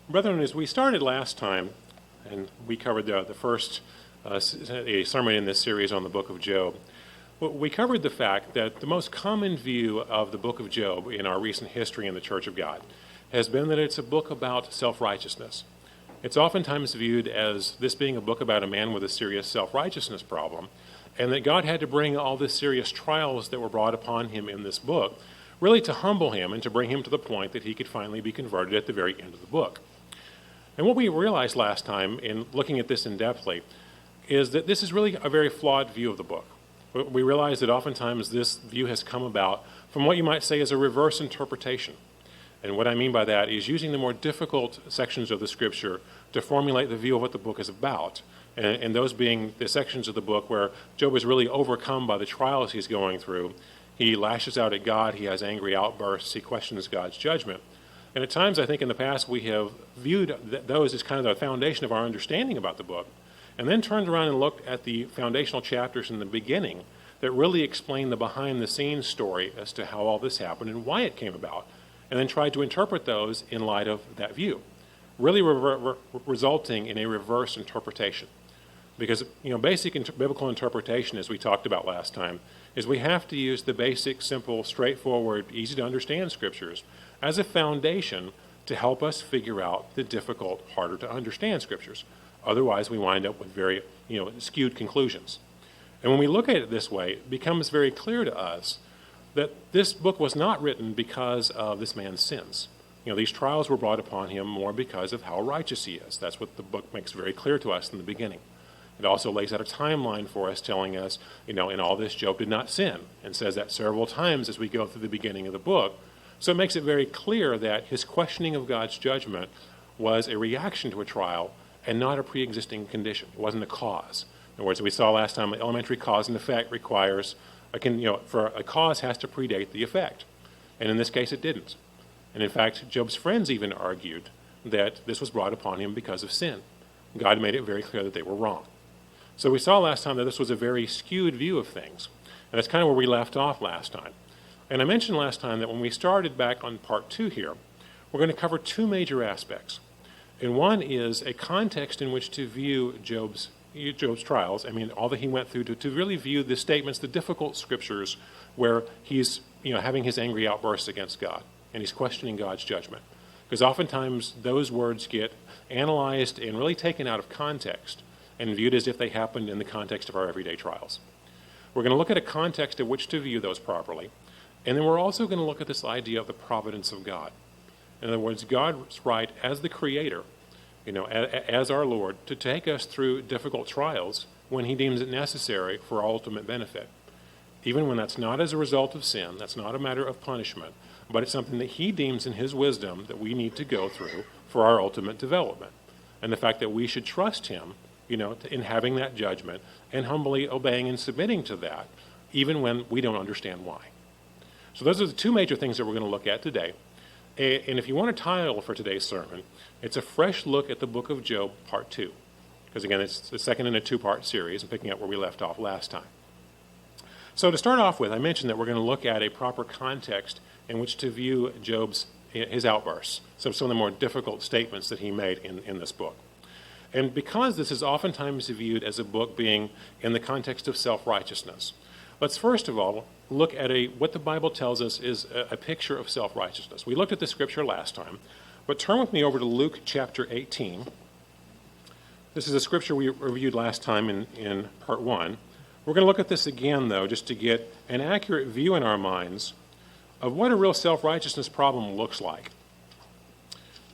Brethren, as we started last time, and we covered the first a sermon in this series on the book of Job, we covered the fact that the most common view of the book of Job in our recent history in the Church of God has been that it's a book about self-righteousness. It's oftentimes viewed as this being a book about a man with a serious self-righteousness problem, and that God had to bring all the serious trials that were brought upon him in this book really to humble him and to bring him to the point that he could finally be converted at the very end of the book. And what we realized last time in looking at this in-depthly is that this is really a very flawed view of the book. We realize that oftentimes this view has come about from what you might say is a reverse interpretation. And what I mean by that is using the more difficult sections of the scripture to formulate the view of what the book is about. And those being the sections of the book where Job is really overcome by the trials he's going through. He lashes out at God, he has angry outbursts, he questions God's judgment. And at times, I think in the past, we have viewed those as kind of the foundation of our understanding about the book, and then turned around and looked at the foundational chapters in the beginning that really explain the behind-the-scenes story as to how all this happened and why it came about, and then tried to interpret those in light of that view, really resulting in a reverse interpretation. Because, basic biblical interpretation, as we talked about last time, is we have to use the basic, simple, straightforward, easy-to-understand scriptures as a foundation to help us figure out the difficult, harder-to-understand scriptures. Otherwise, we wind up with very, skewed conclusions. And when we look at it this way, it becomes very clear to us that this book was not written because of this man's sins. These trials were brought upon him more because of how righteous he is. That's what the book makes very clear to us in the beginning. It also lays out a timeline for us telling us, in all this, Job did not sin, and says that several times as we go through the beginning of the book. So it makes it very clear that his questioning of God's judgment was a reaction to a trial and not a pre-existing condition. It wasn't a cause. In other words, we saw last time, elementary cause and effect requires, for a cause has to predate the effect. And in this case, it didn't. And in fact, Job's friends even argued that this was brought upon him because of sin. God made it very clear that they were wrong. So we saw last time that this was a very skewed view of things. And that's kind of where we left off last time. And I mentioned last time that when we started back on part 2 here, we're going to cover two major aspects. And one is a context in which to view Job's trials, all that he went through, to really view the statements, the difficult scriptures, where he's having his angry outbursts against God, and he's questioning God's judgment. Because oftentimes those words get analyzed and really taken out of context and viewed as if they happened in the context of our everyday trials. We're going to look at a context in which to view those properly, and then we're also going to look at this idea of the providence of God. In other words, God's right as the Creator, as our Lord, to take us through difficult trials when He deems it necessary for our ultimate benefit. Even when that's not as a result of sin, that's not a matter of punishment, but it's something that He deems in His wisdom that we need to go through for our ultimate development. And the fact that we should trust Him, in having that judgment and humbly obeying and submitting to that, even when we don't understand why. So those are the two major things that we're going to look at today. And if you want a title for today's sermon, it's a fresh look at the book of Job, part 2. Because again, it's the second in a two-part series, and picking up where we left off last time. So to start off with, I mentioned that we're going to look at a proper context in which to view his outbursts, some of the more difficult statements that he made in this book. And because this is oftentimes viewed as a book being in the context of self-righteousness, let's first of all look at what the Bible tells us is a picture of self-righteousness. We looked at the scripture last time, but turn with me over to Luke chapter 18. This is a scripture we reviewed last time in part 1. We're going to look at this again, though, just to get an accurate view in our minds of what a real self-righteousness problem looks like.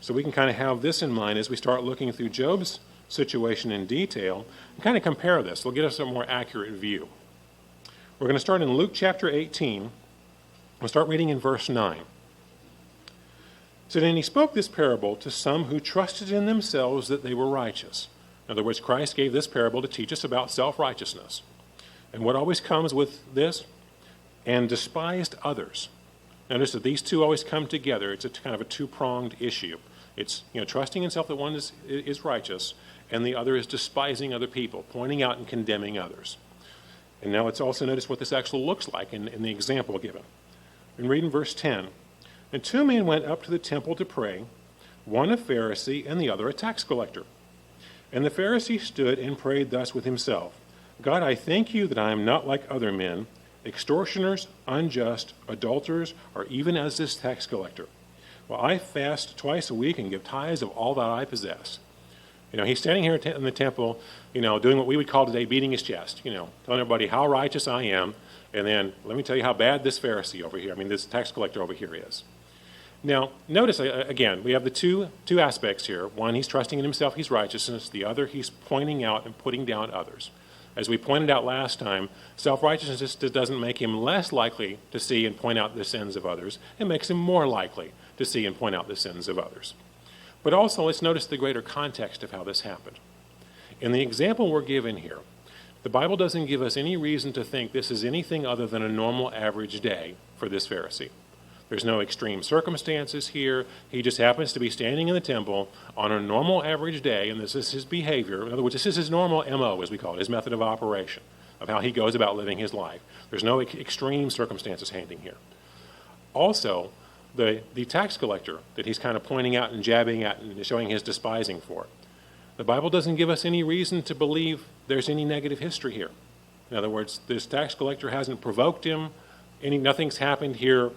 So we can kind of have this in mind as we start looking through Job's situation in detail and kind of compare this. It'll get us a more accurate view. We're going to start in Luke chapter 18. We'll start reading in verse 9. So then he spoke this parable to some who trusted in themselves that they were righteous. In other words, Christ gave this parable to teach us about self-righteousness. And what always comes with this? And despised others. Notice that these two always come together. It's a kind of a two-pronged issue. It's trusting in self that one is righteous, and the other is despising other people, pointing out and condemning others. And now let's also notice what this actually looks like in the example given. We read in verse 10, And 2 men went up to the temple to pray, one a Pharisee and the other a tax collector. And the Pharisee stood and prayed thus with himself, God, I thank you that I am not like other men, extortioners, unjust, adulterers, or even as this tax collector. Well, I fast twice a week and give tithes of all that I possess. He's standing here in the temple, doing what we would call today beating his chest, telling everybody how righteous I am. And then let me tell you how bad this Pharisee over here, this tax collector over here is. Now, notice, again, we have the two aspects here. One, he's trusting in himself, he's righteousness. The other, he's pointing out and putting down others. As we pointed out last time, self-righteousness doesn't make him less likely to see and point out the sins of others. It makes him more likely to see and point out the sins of others. But also, let's notice the greater context of how this happened. In the example we're given here, the Bible doesn't give us any reason to think this is anything other than a normal average day for this Pharisee. There's no extreme circumstances here. He just happens to be standing in the temple on a normal average day, and this is his behavior. In other words, this is his normal MO, as we call it, his method of operation, of how he goes about living his life. There's no extreme circumstances hanging here. Also, the tax collector that he's kind of pointing out and jabbing at and showing his despising for, the Bible doesn't give us any reason to believe there's any negative history here. In other words, this tax collector hasn't provoked him. Nothing's happened here,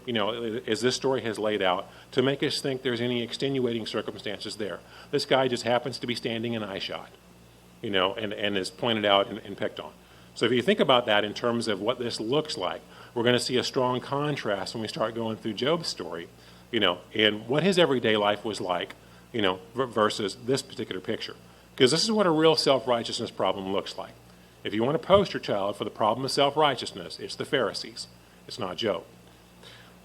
as this story has laid out, to make us think there's any extenuating circumstances there. This guy just happens to be standing in eye shot, and is pointed out and picked on. So if you think about that in terms of what this looks like, we're going to see a strong contrast when we start going through Job's story, and what his everyday life was like, versus this particular picture. Because this is what a real self-righteousness problem looks like. If you want a poster child for the problem of self-righteousness, it's the Pharisees. It's not Job.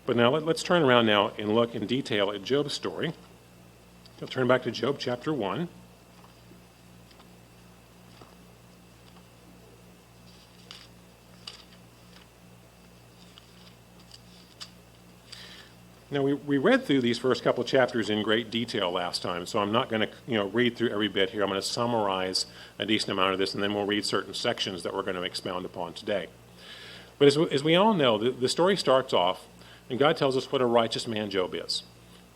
But now let's turn around now and look in detail at Job's story. I'll turn back to Job chapter 1. Now, we read through these first couple of chapters in great detail last time, so I'm not going to read through every bit here. I'm going to summarize a decent amount of this, and then we'll read certain sections that we're going to expound upon today. But as we all know, the story starts off, and God tells us what a righteous man Job is.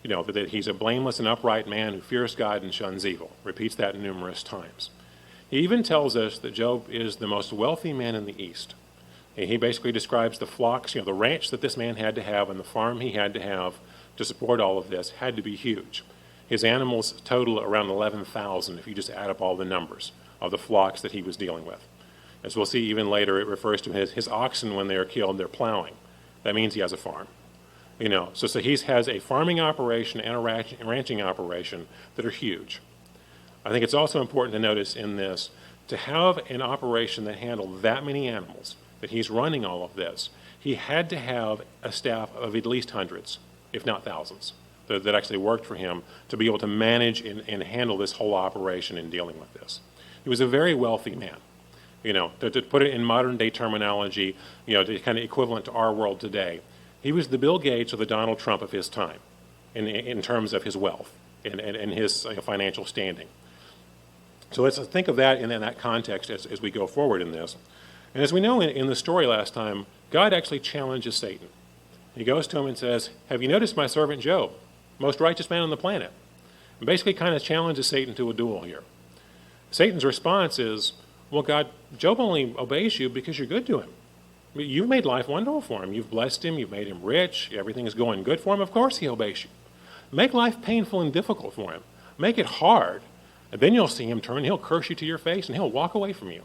That he's a blameless and upright man who fears God and shuns evil. Repeats that numerous times. He even tells us that Job is the most wealthy man in the East. And he basically describes the flocks, the ranch that this man had to have and the farm he had to have to support all of this had to be huge. His animals total around 11,000 if you just add up all the numbers of the flocks that he was dealing with. As we'll see even later, it refers to his oxen when they are killed, they're plowing. That means he has a farm. So he has a farming operation and a ranching operation that are huge. I think it's also important to notice in this, to have an operation that handled that many animals, that he's running all of this, he had to have a staff of at least hundreds, if not thousands, that actually worked for him to be able to manage and handle this whole operation in dealing with this. He was a very wealthy man. To put it in modern day terminology, to kind of equivalent to our world today, he was the Bill Gates or the Donald Trump of his time in terms of his wealth and his financial standing. So let's think of that in that context as we go forward in this. And as we know in the story last time, God actually challenges Satan. He goes to him and says, have you noticed my servant Job, most righteous man on the planet? And basically kind of challenges Satan to a duel here. Satan's response is, well, God, Job only obeys you because you're good to him. You've made life wonderful for him. You've blessed him. You've made him rich. Everything is going good for him. Of course he obeys you. Make life painful and difficult for him. Make it hard. And then you'll see him turn. He'll curse you to your face, and he'll walk away from you.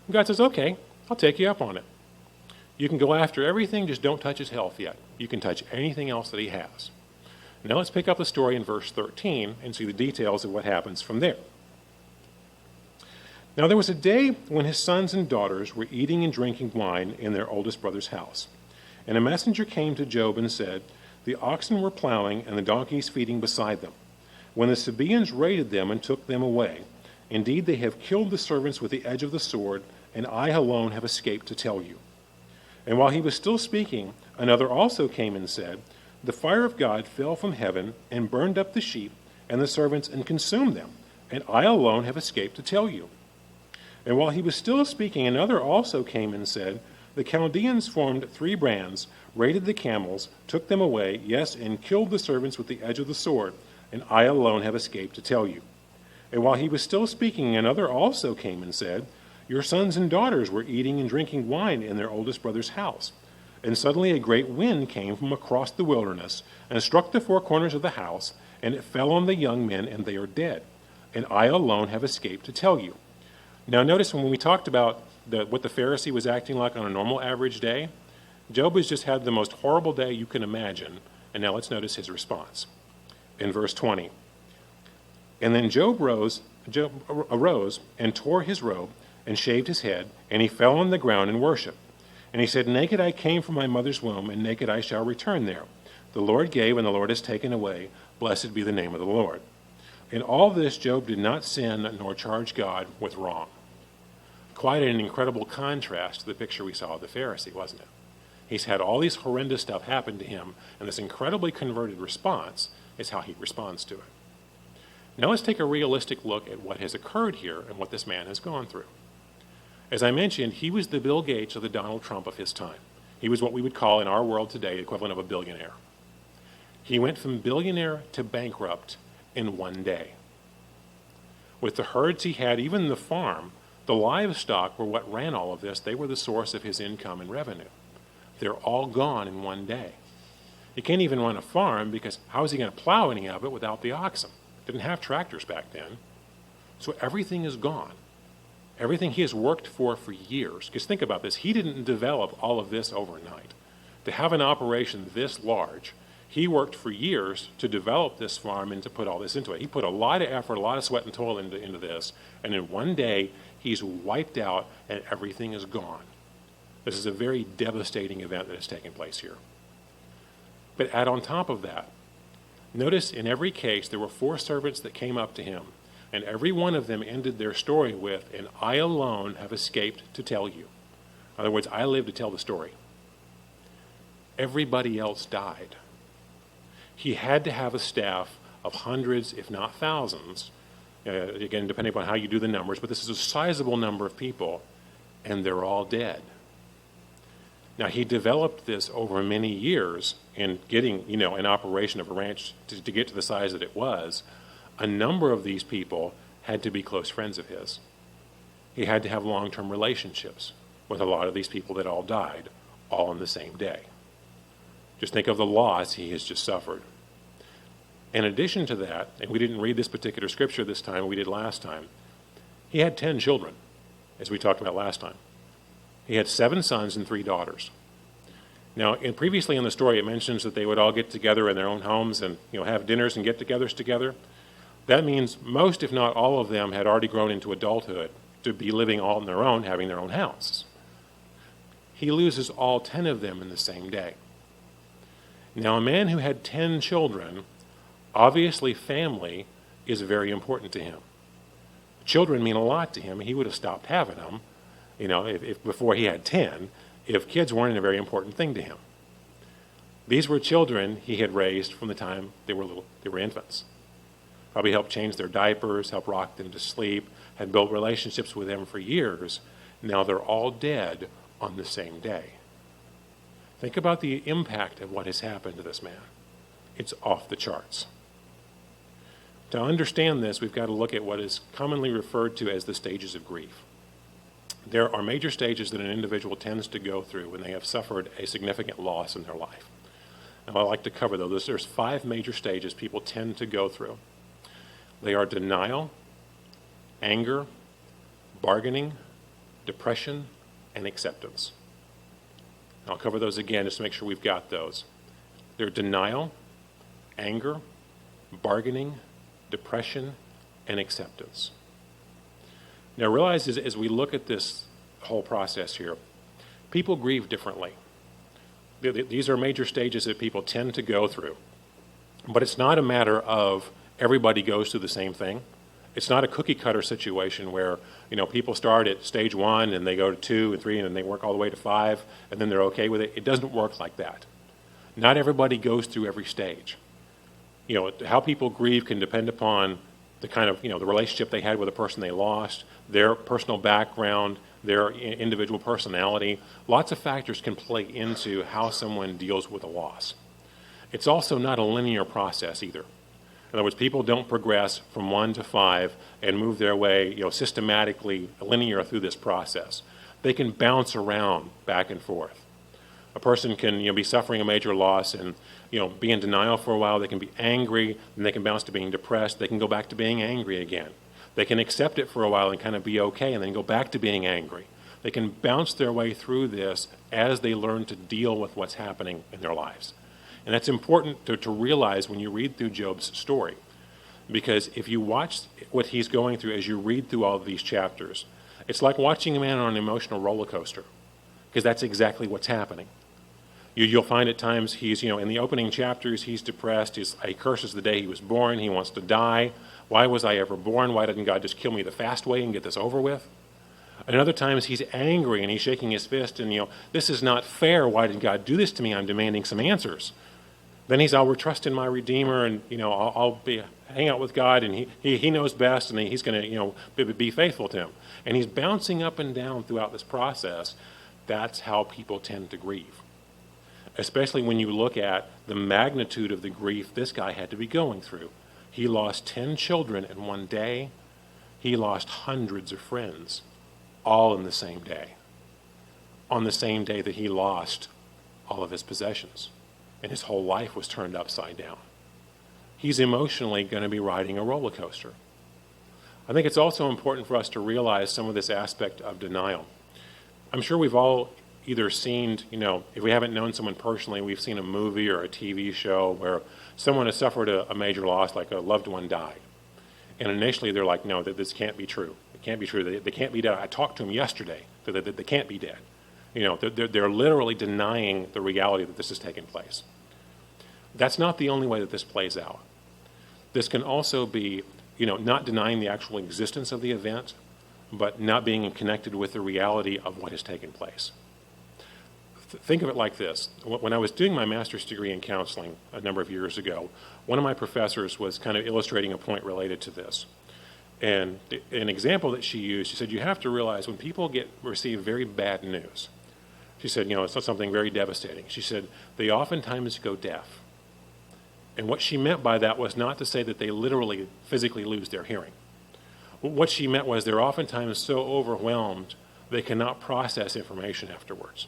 And God says, okay, I'll take you up on it. You can go after everything, just don't touch his health yet. You can touch anything else that he has. Now let's pick up the story in verse 13 and see the details of what happens from there. Now there was a day when his sons and daughters were eating and drinking wine in their oldest brother's house. And a messenger came to Job and said, the oxen were plowing and the donkeys feeding beside them, when the Sabaeans raided them and took them away. Indeed, they have killed the servants with the edge of the sword, and I alone have escaped to tell you. And while he was still speaking, another also came and said, the fire of God fell from heaven and burned up the sheep and the servants and consumed them, and I alone have escaped to tell you. And while he was still speaking, another also came and said, the Chaldeans formed 3 bands, raided the camels, took them away, yes, and killed the servants with the edge of the sword, and I alone have escaped to tell you." And while he was still speaking, another also came and said, "Your sons and daughters were eating and drinking wine in their oldest brother's house." And suddenly a great wind came from across the wilderness and struck the four corners of the house, and it fell on the young men, and they are dead. And I alone have escaped to tell you. Now notice when we talked about what the Pharisee was acting like on a normal average day, Job has just had the most horrible day you can imagine, and now let's notice his response. In verse 20, "And then Job arose and tore his robe and shaved his head, and he fell on the ground and worshipped. And he said, 'Naked I came from my mother's womb, and naked I shall return there. The Lord gave, and the Lord has taken away. Blessed be the name of the Lord.' In all this, Job did not sin nor charge God with wrong." Quite an incredible contrast to the picture we saw of the Pharisee, wasn't it? He's had all these horrendous stuff happen to him, and this incredibly converted response is how he responds to it. Now let's take a realistic look at what has occurred here and what this man has gone through. As I mentioned, he was the Bill Gates or the Donald Trump of his time. He was what we would call in our world today the equivalent of a billionaire. He went from billionaire to bankrupt in one day. With the herds he had, even the farm, the livestock were what ran all of this. They were the source of his income and revenue. They're all gone in one day. He can't even run a farm because how is he going to plow any of it without the oxen? Didn't have tractors back then. So everything is gone. Everything he has worked for years. Because think about this. He didn't develop all of this overnight. To have an operation this large, he worked for years to develop this farm and to put all this into it. He put a lot of effort, a lot of sweat and toil into this. And in one day, he's wiped out and everything is gone. This is a very devastating event that has taken place here. But add on top of that, notice in every case there were 4 servants that came up to him, and every one of them ended their story with, "And I alone have escaped to tell you." In other words, I live to tell the story. Everybody else died. He had to have a staff of hundreds, if not thousands, again, depending upon how you do the numbers, but this is a sizable number of people, and they're all dead. Now, he developed this over many years in getting, an operation of a ranch to get to the size that it was. A number of these people had to be close friends of his. He had to have long-term relationships with a lot of these people that all died, all on the same day. Just think of the loss he has just suffered. In addition to that, and we didn't read this particular scripture this time, we did last time, he had 10 children, as we talked about last time. He had 7 sons and 3 daughters. Now, previously in the story, it mentions that they would all get together in their own homes and have dinners and get-togethers together. That means most, if not all of them, had already grown into adulthood to be living all on their own, having their own house. He loses all 10 of them in the same day. Now, a man who had 10 children, obviously family is very important to him. Children mean a lot to him. He would have stopped having them, if before he had 10, if kids weren't a very important thing to him. These were children he had raised from the time they were infants. Probably helped change their diapers, helped rock them to sleep, had built relationships with them for years. Now they're all dead on the same day. Think about the impact of what has happened to this man. It's off the charts. To understand this, we've got to look at what is commonly referred to as the stages of grief. There are major stages that an individual tends to go through when they have suffered a significant loss in their life. Now, I like to cover those. There's 5 major stages people tend to go through. They are denial, anger, bargaining, depression, and acceptance. I'll cover those again just to make sure we've got those. They're denial, anger, bargaining, depression, and acceptance. Now realize as we look at this whole process here, people grieve differently. These are major stages that people tend to go through. But it's not a matter of everybody goes through the same thing. It's not a cookie cutter situation where, people start at stage 1 and they go to 2 and 3 and then they work all the way to 5 and then they're okay with it. It doesn't work like that. Not everybody goes through every stage. How people grieve can depend upon the kind of, the relationship they had with the person they lost, their personal background, their individual personality. Lots of factors can play into how someone deals with a loss. It's also not a linear process either. In other words, people don't progress from 1 to 5 and move their way, systematically linear through this process. They can bounce around back and forth. A person can, be suffering a major loss and, be in denial for a while. They can be angry, and they can bounce to being depressed. They can go back to being angry again. They can accept it for a while and kind of be okay, and then go back to being angry. They can bounce their way through this as they learn to deal with what's happening in their lives. And that's important to realize when you read through Job's story. Because if you watch what he's going through as you read through all of these chapters, it's like watching a man on an emotional roller coaster. Because that's exactly what's happening. You'll find at times he's, in the opening chapters, he's depressed. He curses the day he was born. He wants to die. Why was I ever born? Why didn't God just kill me the fast way and get this over with? And other times he's angry and he's shaking his fist and, this is not fair. Why did God do this to me? I'm demanding some answers. Then I'll trust in my Redeemer and, I'll hang out with God and he knows best and he's going to, be faithful to him. And he's bouncing up and down throughout this process. That's how people tend to grieve. Especially when you look at the magnitude of the grief this guy had to be going through. He lost 10 children in one day. He lost hundreds of friends, all in the same day. On the same day that he lost all of his possessions. And his whole life was turned upside down. He's emotionally going to be riding a roller coaster. I think it's also important for us to realize some of this aspect of denial. I'm sure we've all either seen, if we haven't known someone personally, we've seen a movie or a TV show where someone has suffered a major loss, like a loved one died. And initially they're like, no, that this can't be true. It can't be true. They can't be dead. I talked to them yesterday. They can't be dead. They're literally denying the reality that this is taking place. That's not the only way that this plays out. This can also be, not denying the actual existence of the event, but not being connected with the reality of what has taken place. Think of it like this. When I was doing my master's degree in counseling a number of years ago, one of my professors was kind of illustrating a point related to this. And an example that she used, she said, you have to realize when people receive very bad news, she said, it's not something very devastating. She said, they oftentimes go deaf. And what she meant by that was not to say that they literally, physically lose their hearing. What she meant was they're oftentimes so overwhelmed they cannot process information afterwards.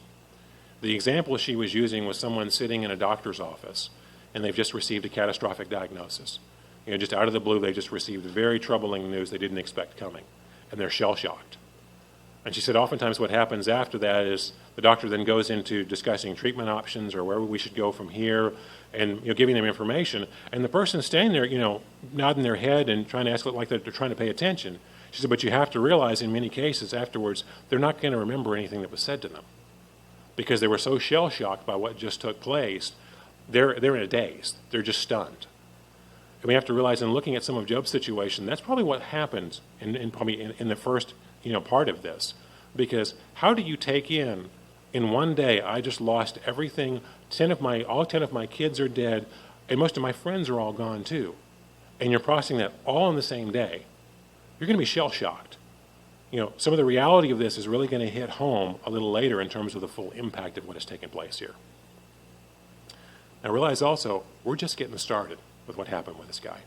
The example she was using was someone sitting in a doctor's office and they've just received a catastrophic diagnosis. Just out of the blue, they just received very troubling news they didn't expect coming, and they're shell-shocked. And she said oftentimes what happens after that is the doctor then goes into discussing treatment options or where we should go from here and giving them information. And the person standing there, nodding their head and trying to ask like they're trying to pay attention. She said, but you have to realize in many cases afterwards, they're not going to remember anything that was said to them because they were so shell-shocked by what just took place. They're in a daze. They're just stunned. And we have to realize in looking at some of Job's situation, that's probably what happened in the first part of this. Because how do you take in one day, I just lost everything, all 10 of my kids are dead, and most of my friends are all gone too. And you're processing that all in the same day. You're going to be shell-shocked. Some of the reality of this is really going to hit home a little later in terms of the full impact of what has taken place here. Now realize also, we're just getting started with what happened with this guy.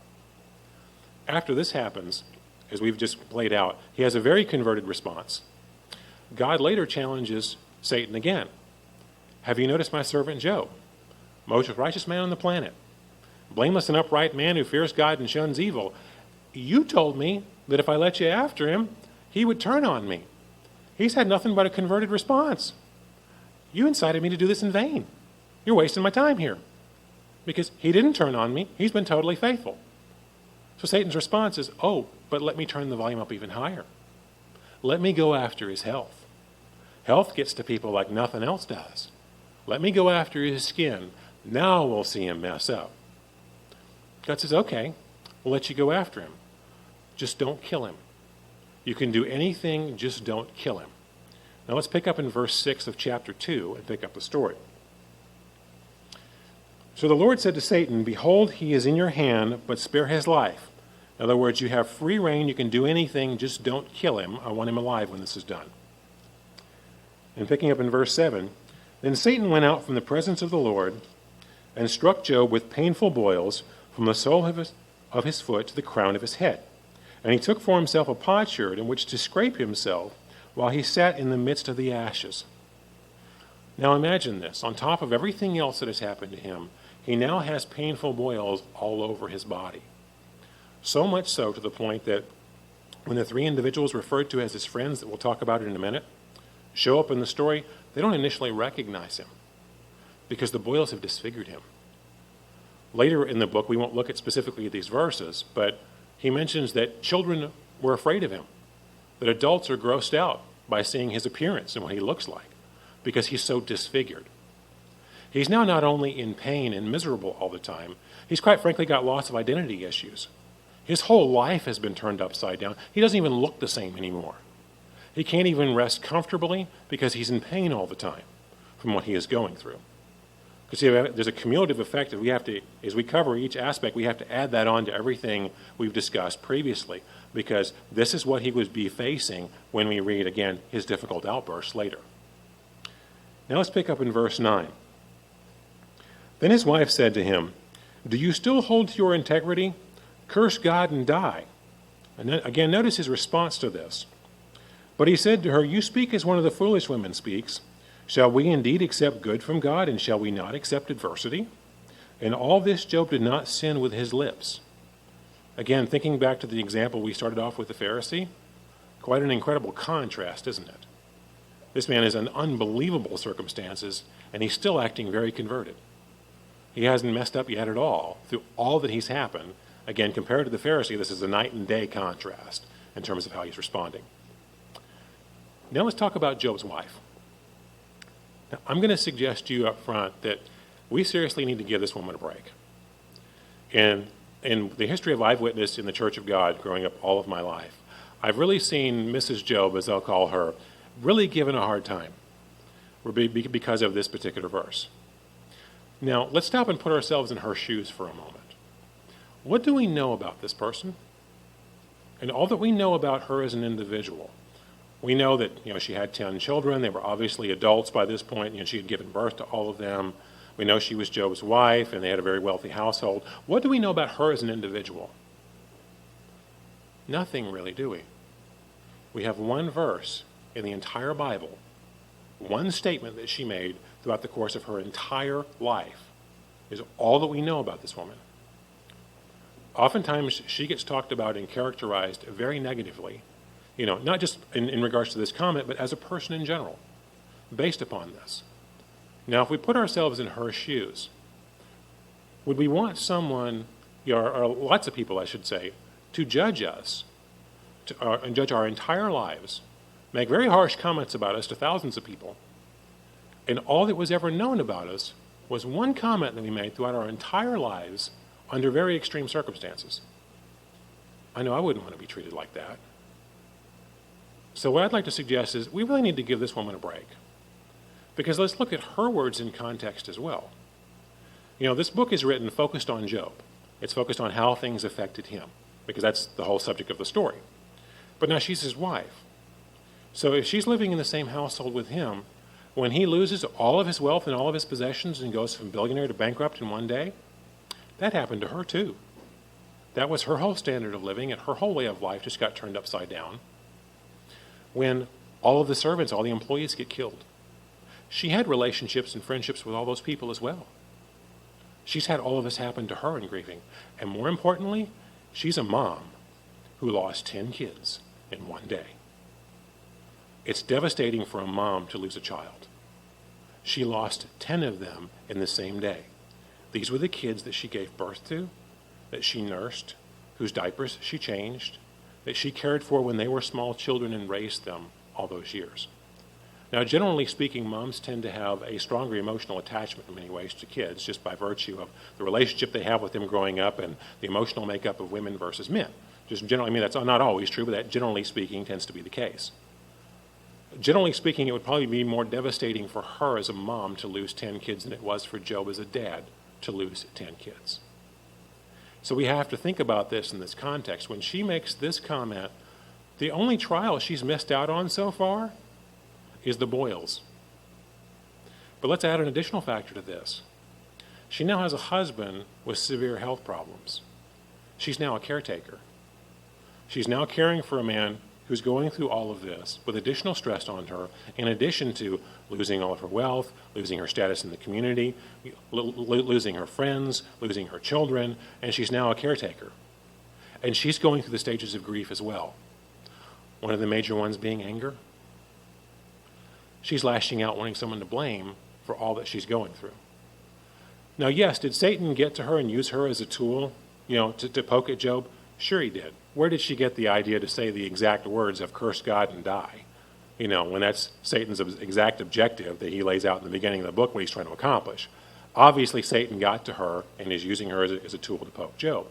After this happens, as we've just played out, he has a very converted response. God later challenges Satan again. Have you noticed my servant Job, most righteous man on the planet, blameless and upright man who fears God and shuns evil? You told me that if I let you after him, he would turn on me. He's had nothing but a converted response. You incited me to do this in vain. You're wasting my time here. Because he didn't turn on me. He's been totally faithful. So Satan's response is, oh, but let me turn the volume up even higher. Let me go after his health. Health gets to people like nothing else does. Let me go after his skin. Now we'll see him mess up. God says, okay, we'll let you go after him. Just don't kill him. You can do anything, just don't kill him. Now let's pick up in verse 6 of chapter 2 and pick up the story. So the Lord said to Satan, behold, he is in your hand, but spare his life. In other words, you have free rein, you can do anything, just don't kill him. I want him alive when this is done. And picking up in verse 7, then Satan went out from the presence of the Lord and struck Job with painful boils from the sole of of his foot to the crown of his head. And he took for himself a potsherd in which to scrape himself while he sat in the midst of the ashes. Now imagine this. On top of everything else that has happened to him, he now has painful boils all over his body. So much so to the point that when the three individuals referred to as his friends, that we'll talk about in a minute, show up in the story, they don't initially recognize him because the boils have disfigured him. Later in the book, we won't look at specifically these verses, but he mentions that children were afraid of him, that adults are grossed out by seeing his appearance and what he looks like because he's so disfigured. He's now not only in pain and miserable all the time, he's quite frankly got lots of identity issues. His whole life has been turned upside down. He doesn't even look the same anymore. He can't even rest comfortably because he's in pain all the time from what he is going through. Because there's a cumulative effect that we have to, as we cover each aspect, we have to add that on to everything we've discussed previously, because this is what he would be facing when we read, again, his difficult outbursts later. Now let's pick up in verse 9. Then his wife said to him, "Do you still hold to your integrity? Curse God and die." And then, again, notice his response to this. But he said to her, "You speak as one of the foolish women speaks. Shall we indeed accept good from God, and shall we not accept adversity?" In all this Job did not sin with his lips. Again, thinking back to the example we started off with the Pharisee, quite an incredible contrast, isn't it? This man is in unbelievable circumstances, and he's still acting very converted. He hasn't messed up yet at all through all that he's happened. Again, compared to the Pharisee, this is a night and day contrast in terms of how he's responding. Now let's talk about Job's wife. Now, I'm going to suggest to you up front that we seriously need to give this woman a break. And in the history of I've witnessed in the Church of God growing up all of my life, I've really seen Mrs. Job, as I'll call her, really given a hard time because of this particular verse. Now, let's stop and put ourselves in her shoes for a moment. What do we know about this person? And all that we know about her as an individual. We know that, she had 10 children. They were obviously adults by this point. She had given birth to all of them. We know she was Job's wife, and they had a very wealthy household. What do we know about her as an individual? Nothing really, do we? We have one verse in the entire Bible, one statement that she made throughout the course of her entire life is all that we know about this woman. Oftentimes, she gets talked about and characterized very negatively, not just in regards to this comment, but as a person in general, based upon this. Now, if we put ourselves in her shoes, would we want someone, or lots of people, I should say, to judge us, and judge our entire lives, make very harsh comments about us to thousands of people, and all that was ever known about us was one comment that we made throughout our entire lives under very extreme circumstances? I know I wouldn't want to be treated like that. So what I'd like to suggest is we really need to give this woman a break. Because let's look at her words in context as well. This book is written focused on Job. It's focused on how things affected him, because that's the whole subject of the story. But now she's his wife. So if she's living in the same household with him, when he loses all of his wealth and all of his possessions and goes from billionaire to bankrupt in one day, that happened to her too. That was her whole standard of living, and her whole way of life just got turned upside down. When all of the servants, all the employees get killed, she had relationships and friendships with all those people as well. She's had all of this happen to her in grieving. And more importantly, she's a mom who lost 10 kids in one day. It's devastating for a mom to lose a child. She lost 10 of them in the same day. These were the kids that she gave birth to, that she nursed, whose diapers she changed, that she cared for when they were small children and raised them all those years. Now, generally speaking, moms tend to have a stronger emotional attachment in many ways to kids, just by virtue of the relationship they have with them growing up and the emotional makeup of women versus men. Just generally, that's not always true, but that generally speaking tends to be the case. Generally speaking, it would probably be more devastating for her as a mom to lose 10 kids than it was for Job as a dad to lose 10 kids. So we have to think about this in this context. When she makes this comment, the only trial she's missed out on so far is the boils. But let's add an additional factor to this. She now has a husband with severe health problems. she's now a caretaker. She's now caring for a man who's going through all of this with additional stress on her, in addition to losing all of her wealth, losing her status in the community, losing her friends, losing her children, and she's now a caretaker. And she's going through the stages of grief as well. One of the major ones being anger. She's lashing out, wanting someone to blame for all that she's going through. Now, yes, did Satan get to her and use her as a tool, to poke at Job? Sure he did. Where did she get the idea to say the exact words of curse God and die? When that's Satan's exact objective that he lays out in the beginning of the book, what he's trying to accomplish. Obviously, Satan got to her and is using her as a tool to poke Job.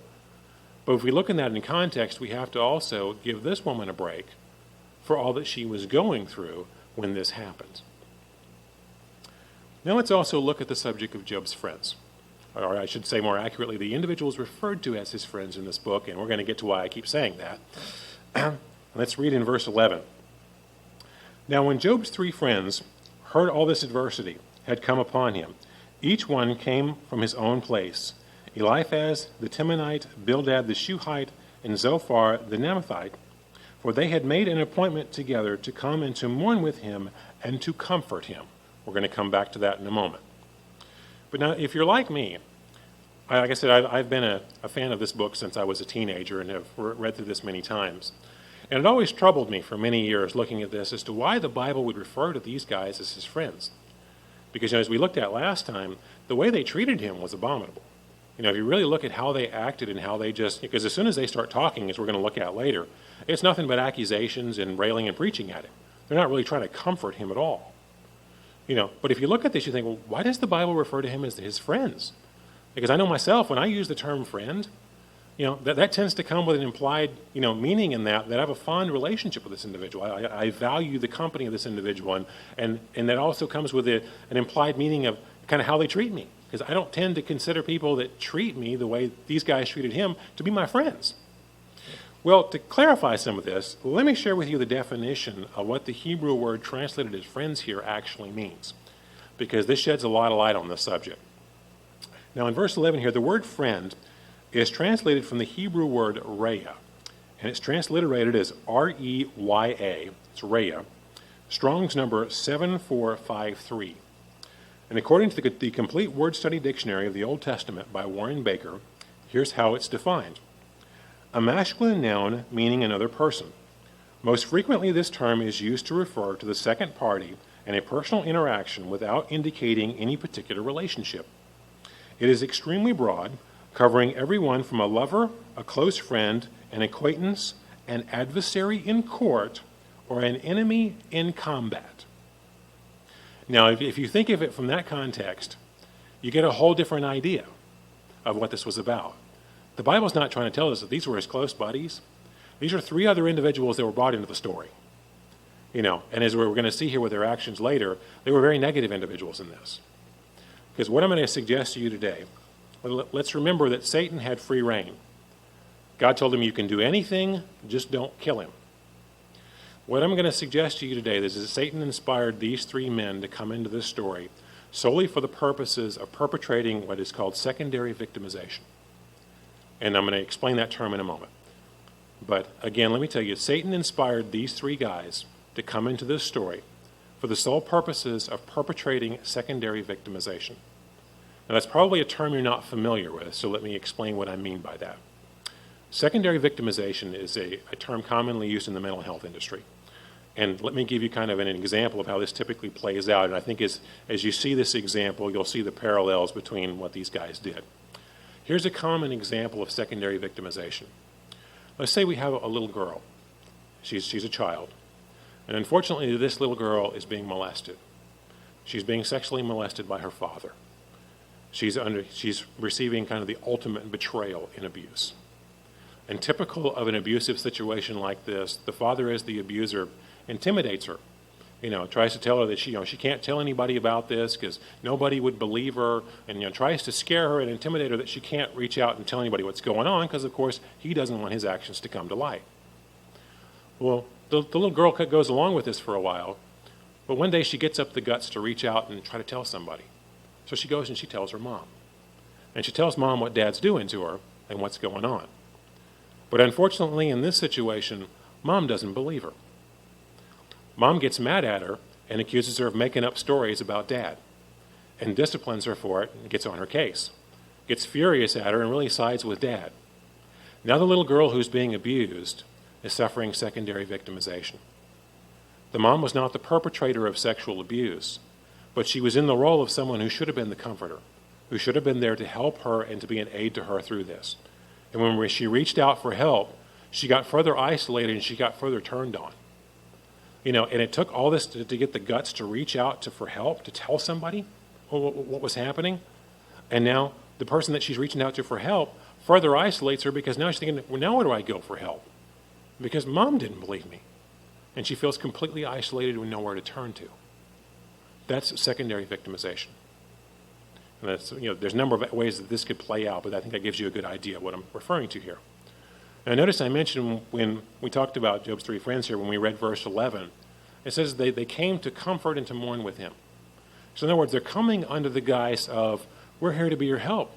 But if we look at that in context, we have to also give this woman a break for all that she was going through when this happened. Now let's also look at the subject of Job's friends. Or I should say more accurately, the individuals referred to as his friends in this book, and we're going to get to why I keep saying that. Let's read in verse 11. Now when Job's 3 friends heard all this adversity had come upon him, each one came from his own place, Eliphaz the Temanite, Bildad the Shuhite, and Zophar the Naamathite, for they had made an appointment together to come and to mourn with him and to comfort him. We're going to come back to that in a moment. But now, if you're like me, like I said, I've been a fan of this book since I was a teenager and have read through this many times. And it always troubled me for many years looking at this as to why the Bible would refer to these guys as his friends. Because as we looked at last time, the way they treated him was abominable. If you really look at how they acted and how they because as soon as they start talking, as we're going to look at later, it's nothing but accusations and railing and preaching at him. They're not really trying to comfort him at all. But if you look at this, you think, well, why does the Bible refer to him as his friends? Because I know myself, when I use the term friend, that tends to come with an implied, meaning in that I have a fond relationship with this individual. I value the company of this individual, and that also comes with an implied meaning of kind of how they treat me. Because I don't tend to consider people that treat me the way these guys treated him to be my friends. Well, to clarify some of this, let me share with you the definition of what the Hebrew word translated as friends here actually means, because this sheds a lot of light on this subject. Now, in verse 11 here, the word friend is translated from the Hebrew word reya, and it's transliterated as R-E-Y-A. It's reya. Strong's number 7453. And according to the Complete Word Study Dictionary of the Old Testament by Warren Baker, here's how it's defined. A masculine noun meaning another person. Most frequently, this term is used to refer to the second party and a personal interaction without indicating any particular relationship. It is extremely broad, covering everyone from a lover, a close friend, an acquaintance, an adversary in court, or an enemy in combat. Now, if you think of it from that context, you get a whole different idea of what this was about. The Bible's not trying to tell us that these were his close buddies. These are 3 other individuals that were brought into the story. And as we're going to see here with their actions later, they were very negative individuals in this. Because what I'm going to suggest to you today, let's remember that Satan had free reign. God told him, you can do anything, just don't kill him. What I'm going to suggest to you today is that Satan inspired these 3 men to come into this story solely for the purposes of perpetrating what is called secondary victimization. And I'm going to explain that term in a moment. But again, let me tell you, Satan inspired these 3 guys to come into this story for the sole purposes of perpetrating secondary victimization. Now, that's probably a term you're not familiar with, so let me explain what I mean by that. Secondary victimization is a term commonly used in the mental health industry. And let me give you kind of an example of how this typically plays out. And I think as you see this example, you'll see the parallels between what these guys did. Here's a common example of secondary victimization. Let's say we have a little girl. She's a child. And unfortunately, this little girl is being molested. She's being sexually molested by her father. She's receiving kind of the ultimate betrayal in abuse. And typical of an abusive situation like this, the father as the abuser intimidates her. Tries to tell her that she can't tell anybody about this because nobody would believe her, and tries to scare her and intimidate her that she can't reach out and tell anybody what's going on because, of course, he doesn't want his actions to come to light. Well, the little girl goes along with this for a while, but one day she gets up the guts to reach out and try to tell somebody. So she goes and she tells her mom. And she tells mom what dad's doing to her and what's going on. But unfortunately, in this situation, Mom doesn't believe her. Mom gets mad at her and accuses her of making up stories about Dad, and disciplines her for it and gets on her case. Gets furious at her and really sides with Dad. Now the little girl who's being abused is suffering secondary victimization. The mom was not the perpetrator of sexual abuse, but she was in the role of someone who should have been the comforter, who should have been there to help her and to be an aid to her through this. And when she reached out for help, she got further isolated and she got further turned on. And it took all this to get the guts to reach out for help, to tell somebody what was happening. And now the person that she's reaching out to for help further isolates her because now she's thinking, well, now where do I go for help? Because Mom didn't believe me. And she feels completely isolated with nowhere to turn to. That's secondary victimization. And that's, there's a number of ways that this could play out, but I think that gives you a good idea of what I'm referring to here. Now, notice I mentioned when we talked about Job's three friends here, when we read verse 11, it says they came to comfort and to mourn with him. So in other words, they're coming under the guise of, we're here to be your help.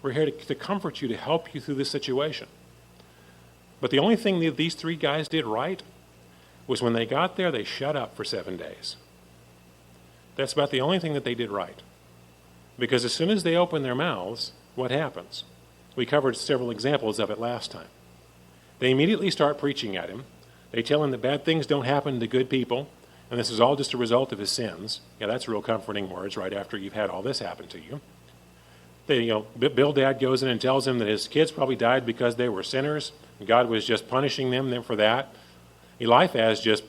We're here to comfort you, to help you through this situation. But the only thing that these three guys did right was when they got there, they shut up for 7 days. That's about the only thing that they did right. Because as soon as they open their mouths, what happens? We covered several examples of it last time. They immediately start preaching at him. They tell him that bad things don't happen to good people, and this is all just a result of his sins. Yeah, that's real comforting words right after you've had all this happen to you. Bildad goes in and tells him that his kids probably died because they were sinners, and God was just punishing them for that. Eliphaz just,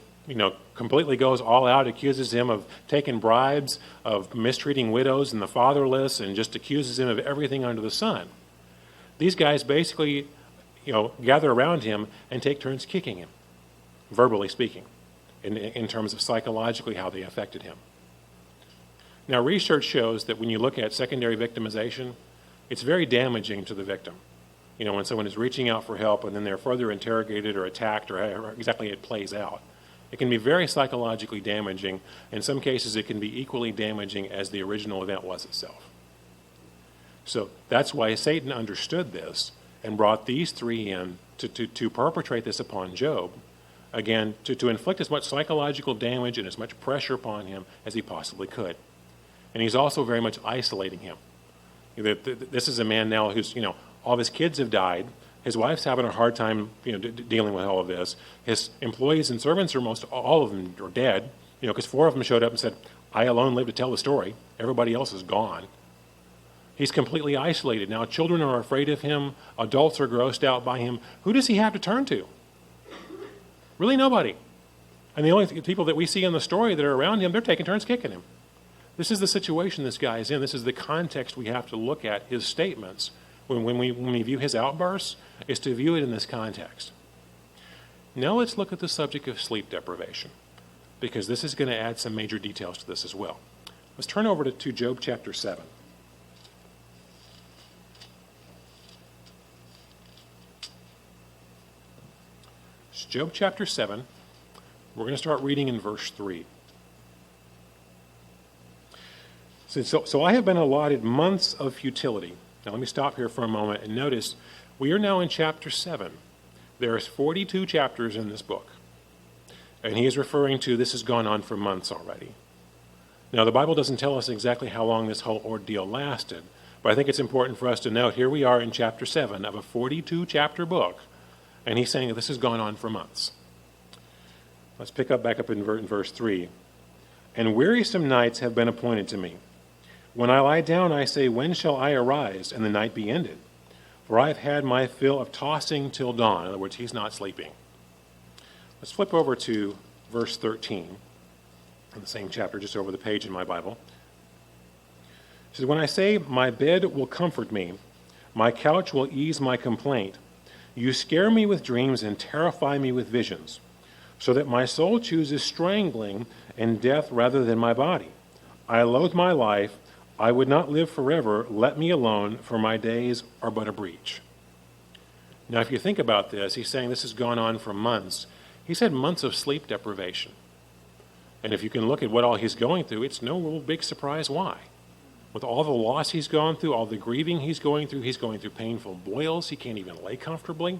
completely goes all out, accuses him of taking bribes, of mistreating widows and the fatherless, and just accuses him of everything under the sun. These guys basically, gather around him and take turns kicking him, verbally speaking, in terms of psychologically how they affected him. Now, research shows that when you look at secondary victimization, it's very damaging to the victim. When someone is reaching out for help and then they're further interrogated or attacked or however exactly it plays out, it can be very psychologically damaging. In some cases, it can be equally damaging as the original event was itself. So that's why Satan understood this and brought these three in to perpetrate this upon Job, again, to inflict as much psychological damage and as much pressure upon him as he possibly could. And he's also very much isolating him. This is a man now who's, all of his kids have died. His wife's having a hard time, dealing with all of this. His employees and servants are all of them are dead, because 4 of them showed up and said, I alone live to tell the story. Everybody else is gone. He's completely isolated. Now children are afraid of him. Adults are grossed out by him. Who does he have to turn to? Really nobody. And the only people that we see in the story that are around him, they're taking turns kicking him. This is the situation this guy is in. This is the context we have to look at his statements when we view his outbursts, is to view it in this context. Now let's look at the subject of sleep deprivation, because this is going to add some major details to this as well. Let's turn over to Job chapter 7. It's Job chapter 7. We're going to start reading in verse 3. So I have been allotted months of futility. Now let me stop here for a moment and notice we are now in chapter 7. There's 42 chapters in this book. And he is referring to this has gone on for months already. Now the Bible doesn't tell us exactly how long this whole ordeal lasted, but I think it's important for us to note here we are in chapter 7 of a 42 chapter book, and he's saying that this has gone on for months. Let's pick up back up in verse 3. And wearisome nights have been appointed to me. When I lie down, I say, when shall I arise and the night be ended? For I have had my fill of tossing till dawn. In other words, he's not sleeping. Let's flip over to verse 13 in the same chapter, just over the page in my Bible. It says, when I say, my bed will comfort me, my couch will ease my complaint, you scare me with dreams and terrify me with visions, so that my soul chooses strangling and death rather than my body. I loathe my life. I would not live forever. Let me alone, for my days are but a breach. Now, if you think about this, he's saying this has gone on for months. He's had months of sleep deprivation. And if you can look at what all he's going through, it's no real big surprise why. With all the loss he's gone through, all the grieving he's going through painful boils. He can't even lay comfortably.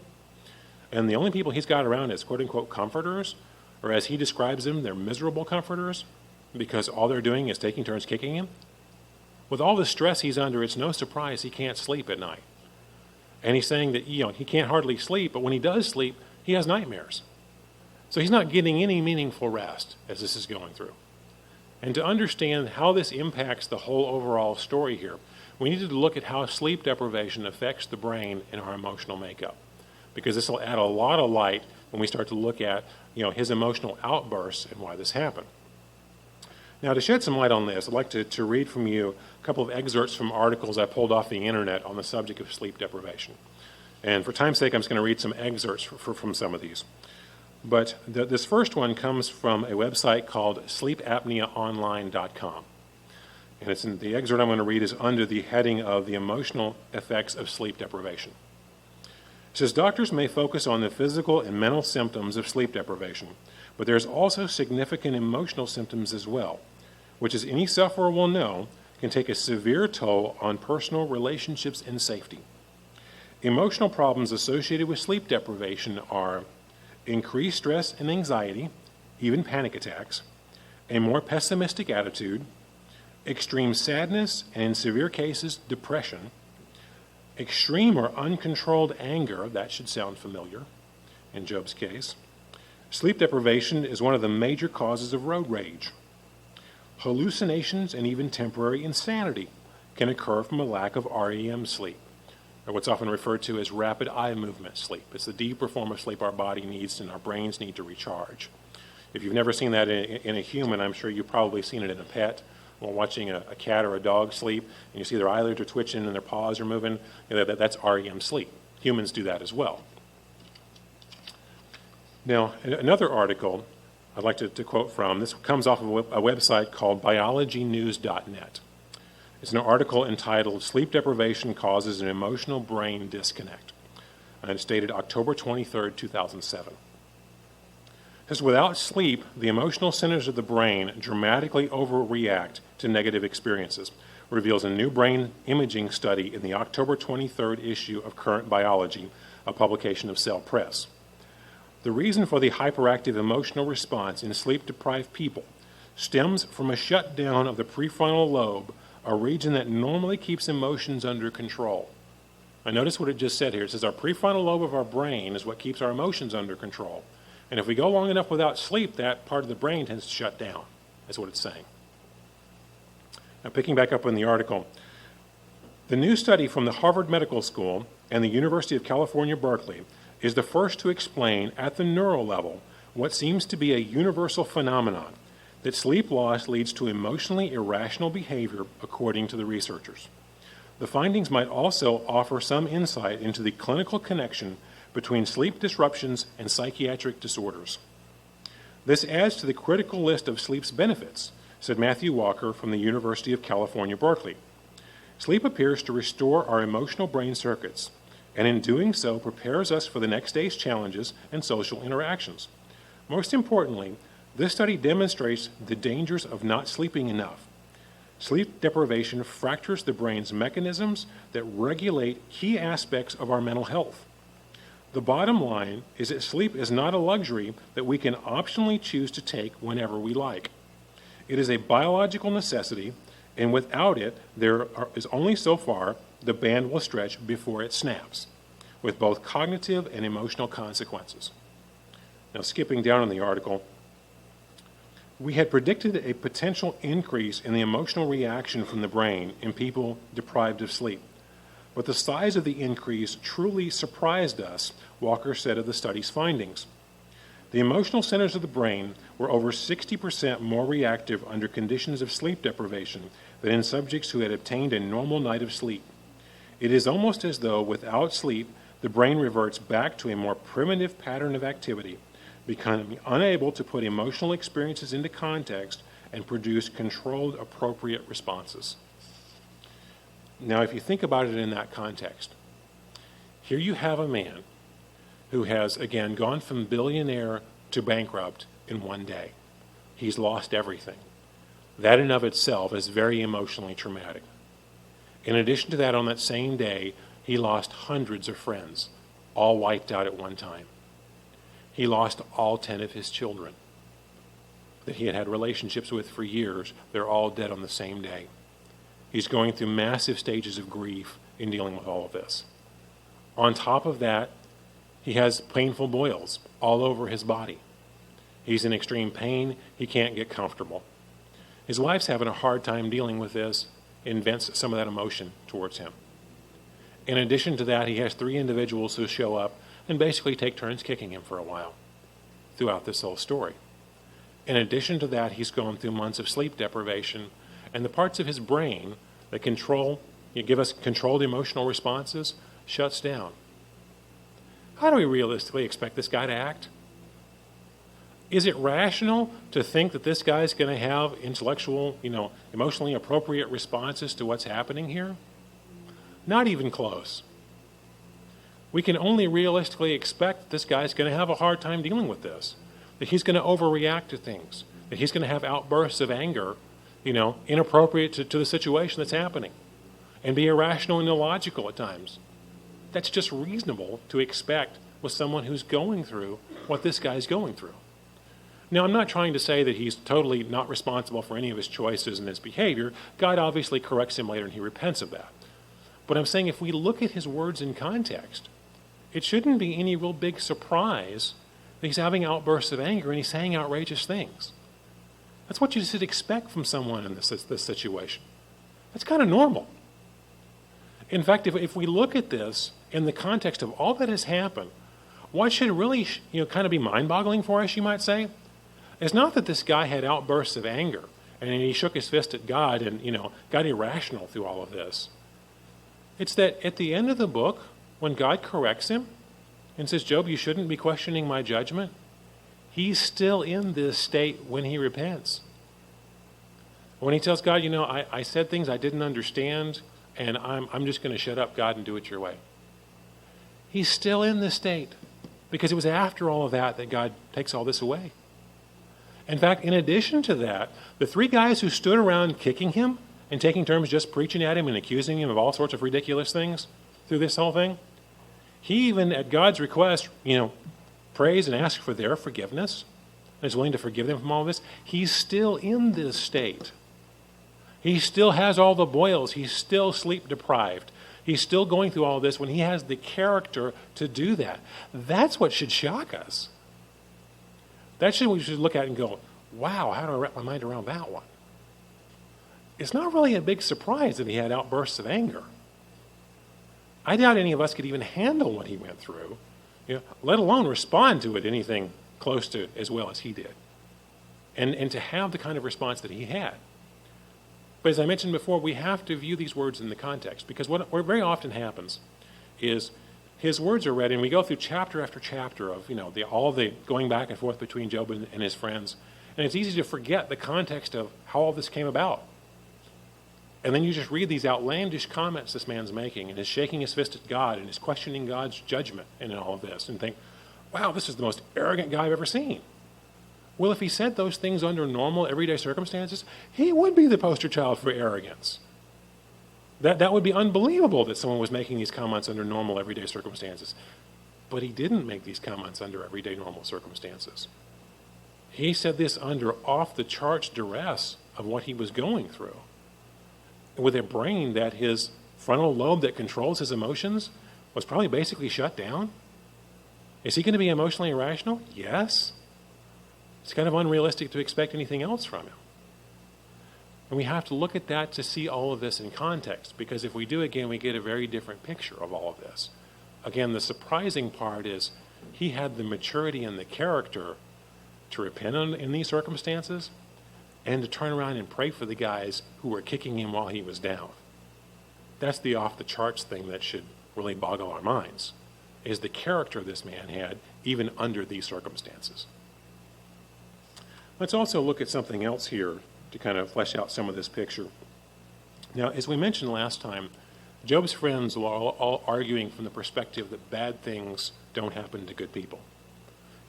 And the only people he's got around as quote-unquote comforters, or as he describes them, they're miserable comforters, because all they're doing is taking turns kicking him. With all the stress he's under, it's no surprise he can't sleep at night. And he's saying that, he can't hardly sleep, but when he does sleep, he has nightmares. So he's not getting any meaningful rest as this is going through. And to understand how this impacts the whole overall story here, we need to look at how sleep deprivation affects the brain and our emotional makeup. Because this will add a lot of light when we start to look at, his emotional outbursts and why this happened. Now, to shed some light on this, I'd like to read from you a couple of excerpts from articles I pulled off the internet on the subject of sleep deprivation. And for time's sake, I'm just going to read some excerpts from some of these. But this first one comes from a website called sleepapneaonline.com. And the excerpt I'm going to read is under the heading of the emotional effects of sleep deprivation. It says, doctors may focus on the physical and mental symptoms of sleep deprivation, but there's also significant emotional symptoms as well, which, as any sufferer will know, can take a severe toll on personal relationships and safety. Emotional problems associated with sleep deprivation are increased stress and anxiety, even panic attacks, a more pessimistic attitude, extreme sadness, and in severe cases, depression, extreme or uncontrolled anger, that should sound familiar in Job's case. Sleep deprivation is one of the major causes of road rage. Hallucinations and even temporary insanity can occur from a lack of REM sleep, or what's often referred to as rapid eye movement sleep. It's the deeper form of sleep our body needs and our brains need to recharge. If you've never seen that in a human, I'm sure you've probably seen it in a pet. While watching a cat or a dog sleep, and you see their eyelids are twitching and their paws are moving, that's REM sleep. Humans do that as well. Now, another article I'd like to quote from, this comes off of a website called biologynews.net. It's an article entitled Sleep Deprivation Causes an Emotional Brain Disconnect, and it's dated October 23rd, 2007. It says, without sleep, the emotional centers of the brain dramatically overreact to negative experiences, reveals a new brain imaging study in the October 23rd issue of Current Biology, a publication of Cell Press. The reason for the hyperactive emotional response in sleep-deprived people stems from a shutdown of the prefrontal lobe, a region that normally keeps emotions under control. Now notice what it just said here. It says our prefrontal lobe of our brain is what keeps our emotions under control. And if we go long enough without sleep, that part of the brain tends to shut down. That's what it's saying. Now, picking back up on the article, the new study from the Harvard Medical School and the University of California, Berkeley, is the first to explain at the neural level what seems to be a universal phenomenon, that sleep loss leads to emotionally irrational behavior, according to the researchers. The findings might also offer some insight into the clinical connection between sleep disruptions and psychiatric disorders. This adds to the critical list of sleep's benefits, said Matthew Walker from the University of California, Berkeley. Sleep appears to restore our emotional brain circuits, and in doing so prepares us for the next day's challenges and social interactions. Most importantly, this study demonstrates the dangers of not sleeping enough. Sleep deprivation fractures the brain's mechanisms that regulate key aspects of our mental health. The bottom line is that sleep is not a luxury that we can optionally choose to take whenever we like. It is a biological necessity, and without it, there is only so far the band will stretch before it snaps, with both cognitive and emotional consequences. Now, skipping down in the article, we had predicted a potential increase in the emotional reaction from the brain in people deprived of sleep. But the size of the increase truly surprised us, Walker said of the study's findings. The emotional centers of the brain were over 60% more reactive under conditions of sleep deprivation than in subjects who had obtained a normal night of sleep. It is almost as though, without sleep, the brain reverts back to a more primitive pattern of activity, becoming unable to put emotional experiences into context and produce controlled, appropriate responses. Now, if you think about it in that context, here you have a man who has, again, gone from billionaire to bankrupt in one day. He's lost everything. That in of itself is very emotionally traumatic. In addition to that, on that same day, he lost hundreds of friends, all wiped out at one time. He lost all 10 of his children that he had had relationships with for years. They're all dead on the same day. He's going through massive stages of grief in dealing with all of this. On top of that, he has painful boils all over his body. He's in extreme pain. He can't get comfortable. His wife's having a hard time dealing with this and vents some of that emotion towards him. In addition to that, he has 3 individuals who show up and basically take turns kicking him for a while throughout this whole story. In addition to that, he's gone through months of sleep deprivation, and the parts of his brain that give us controlled emotional responses shuts down. How do we realistically expect this guy to act? Is it rational to think that this guy's going to have intellectual, emotionally appropriate responses to what's happening here? Not even close. We can only realistically expect this guy's going to have a hard time dealing with this, that he's going to overreact to things, that he's going to have outbursts of anger, inappropriate to the situation that's happening, and be irrational and illogical at times. That's just reasonable to expect with someone who's going through what this guy's going through. Now, I'm not trying to say that he's totally not responsible for any of his choices and his behavior. God obviously corrects him later and he repents of that. But I'm saying if we look at his words in context, it shouldn't be any real big surprise that he's having outbursts of anger and he's saying outrageous things. That's what you should expect from someone in this situation. That's kind of normal. In fact, if we look at this in the context of all that has happened, what should really kind of be mind-boggling for us, you might say, is not that this guy had outbursts of anger and he shook his fist at God and got irrational through all of this. It's that at the end of the book, when God corrects him and says, Job, you shouldn't be questioning my judgment, he's still in this state when he repents. When he tells God, I said things I didn't understand, and I'm just going to shut up, God, and do it your way. He's still in this state because it was after all of that God takes all this away. In fact, in addition to that, the 3 guys who stood around kicking him and taking turns just preaching at him and accusing him of all sorts of ridiculous things through this whole thing, he even, at God's request, prays and asks for their forgiveness and is willing to forgive them from all this. He's still in this state. He still has all the boils. He's still sleep deprived. He's still going through all this when he has the character to do that. That's what should shock us. That's what we should look at and go, wow, how do I wrap my mind around that one? It's not really a big surprise that he had outbursts of anger. I doubt any of us could even handle what he went through, let alone respond to it anything close to as well as he did. And to have the kind of response that he had. But as I mentioned before, we have to view these words in the context, because what very often happens is his words are read, and we go through chapter after chapter of all the going back and forth between Job and his friends, and it's easy to forget the context of how all this came about. And then you just read these outlandish comments this man's making, and is shaking his fist at God, and is questioning God's judgment in all of this, and think, wow, this is the most arrogant guy I've ever seen. Well, if he said those things under normal, everyday circumstances, he would be the poster child for arrogance. That would be unbelievable that someone was making these comments under normal, everyday circumstances. But he didn't make these comments under everyday, normal circumstances. He said this under off-the-charts duress of what he was going through. With a brain that his frontal lobe that controls his emotions was probably basically shut down. Is he going to be emotionally irrational? Yes. It's kind of unrealistic to expect anything else from him. And we have to look at that to see all of this in context, because if we do, again, we get a very different picture of all of this. Again, the surprising part is he had the maturity and the character to repent in these circumstances and to turn around and pray for the guys who were kicking him while he was down. That's the off-the-charts thing that should really boggle our minds, is the character this man had even under these circumstances. Let's also look at something else here to kind of flesh out some of this picture. Now, as we mentioned last time, Job's friends were all arguing from the perspective that bad things don't happen to good people.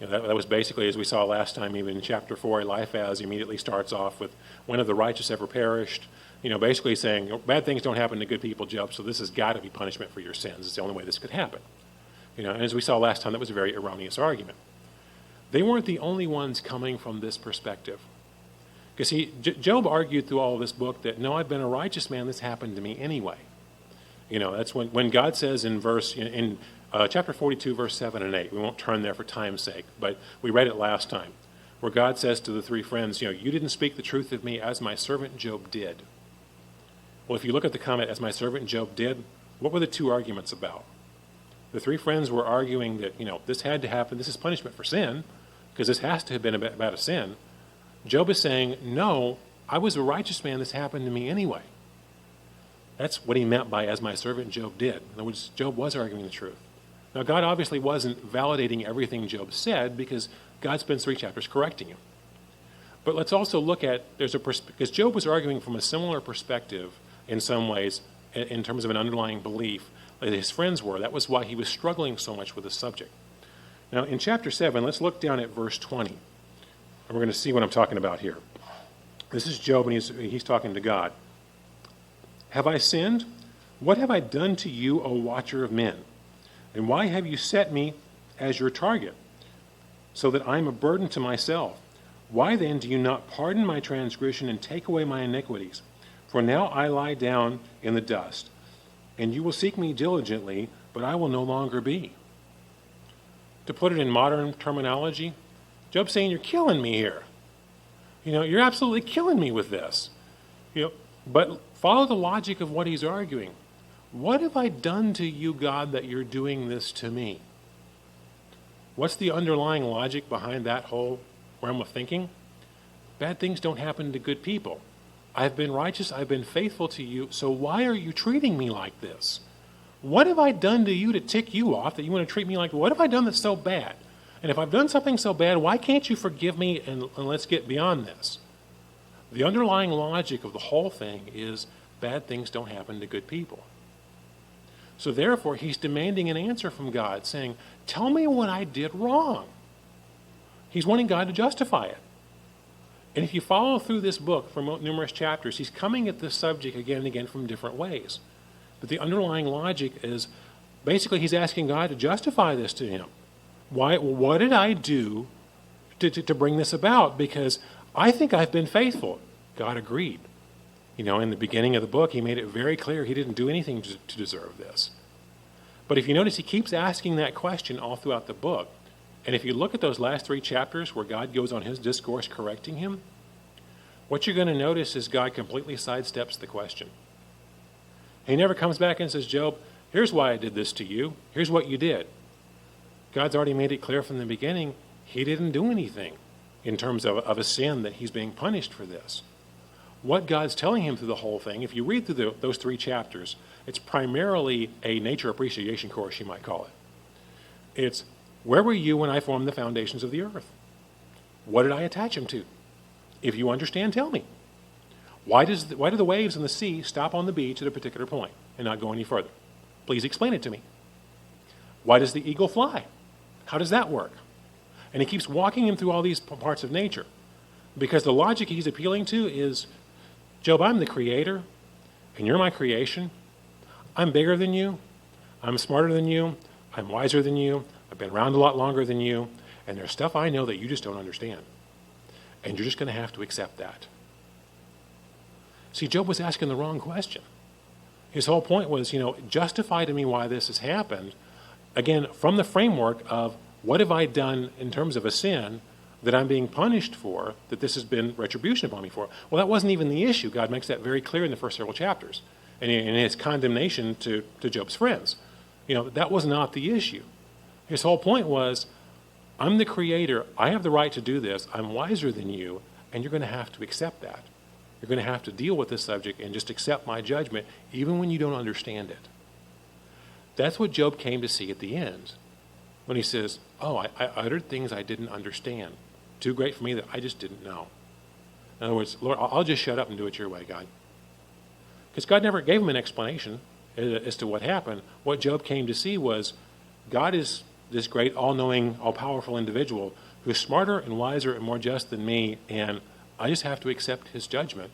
That was basically, as we saw last time, even in chapter 4, Eliphaz immediately starts off with, when have the righteous ever perished? Basically saying, bad things don't happen to good people, Job, so this has got to be punishment for your sins. It's the only way this could happen. And as we saw last time, that was a very erroneous argument. they weren't the only ones coming from this perspective. Because see, Job argued through all of this book that, no, I've been a righteous man, this happened to me anyway. That's when God says in chapter 42, verse 7 and 8, we won't turn there for time's sake, but we read it last time, where God says to the three friends, you didn't speak the truth of me as my servant Job did. Well, if you look at the comment, as my servant Job did, what were the two arguments about? The three friends were arguing that, this had to happen, this is punishment for sin, because this has to have been about a sin. Job is saying, no, I was a righteous man, this happened to me anyway. That's what he meant by as my servant Job did. In other words, Job was arguing the truth. Now, God obviously wasn't validating everything Job said because God spends 3 chapters correcting him. But let's also look at, because Job was arguing from a similar perspective in some ways in terms of an underlying belief that his friends were. That was why he was struggling so much with the subject. Now, in chapter 7, let's look down at verse 20. And we're going to see what I'm talking about here. This is Job, and he's talking to God. Have I sinned? What have I done to you, O watcher of men? And why have you set me as your target, so that I am a burden to myself? Why then do you not pardon my transgression and take away my iniquities? For now I lie down in the dust, and you will seek me diligently, but I will no longer be. To put it in modern terminology, Job's saying, you're killing me here. You're absolutely killing me with this. But follow the logic of what he's arguing. What have I done to you, God, that you're doing this to me? What's the underlying logic behind that whole realm of thinking? Bad things don't happen to good people. I've been righteous, I've been faithful to you, so why are you treating me like this? What have I done to you to tick you off that you want to treat me like, what have I done that's so bad? And if I've done something so bad, why can't you forgive me and let's get beyond this? The underlying logic of the whole thing is bad things don't happen to good people. So therefore, he's demanding an answer from God, saying, tell me what I did wrong. He's wanting God to justify it. And if you follow through this book from numerous chapters, he's coming at this subject again and again from different ways. But the underlying logic is, basically he's asking God to justify this to him. What did I do to bring this about? Because I think I've been faithful. God agreed. In the beginning of the book, he made it very clear he didn't do anything to deserve this. But if you notice, he keeps asking that question all throughout the book. And if you look at those last 3 chapters where God goes on his discourse correcting him, what you're going to notice is God completely sidesteps the question. He never comes back and says, Job, here's why I did this to you. Here's what you did. God's already made it clear from the beginning he didn't do anything in terms of a sin that he's being punished for this. What God's telling him through the whole thing, if you read through those 3 chapters, it's primarily a nature appreciation course, you might call it. It's, where were you when I formed the foundations of the earth? What did I attach him to? If you understand, tell me. Why do the waves in the sea stop on the beach at a particular point and not go any further? Please explain it to me. Why does the eagle fly? How does that work? And he keeps walking him through all these parts of nature. Because the logic he's appealing to is, Job, I'm the creator, and you're my creation. I'm bigger than you. I'm smarter than you. I'm wiser than you. I've been around a lot longer than you. And there's stuff I know that you just don't understand. And you're just going to have to accept that. See, Job was asking the wrong question. His whole point was, justify to me why this has happened. Again, from the framework of what have I done in terms of a sin that I'm being punished for, that this has been retribution upon me for. Well, that wasn't even the issue. God makes that very clear in the first several chapters. And in his condemnation to Job's friends. That was not the issue. His whole point was, I'm the creator. I have the right to do this. I'm wiser than you, and you're going to have to accept that. You're going to have to deal with this subject and just accept my judgment, even when you don't understand it. That's what Job came to see at the end, when he says, I uttered things I didn't understand. Too great for me that I just didn't know. In other words, Lord, I'll just shut up and do it your way, God. Because God never gave him an explanation as to what happened. What Job came to see was, God is this great, all-knowing, all-powerful individual who's smarter and wiser and more just than me, and I just have to accept his judgment,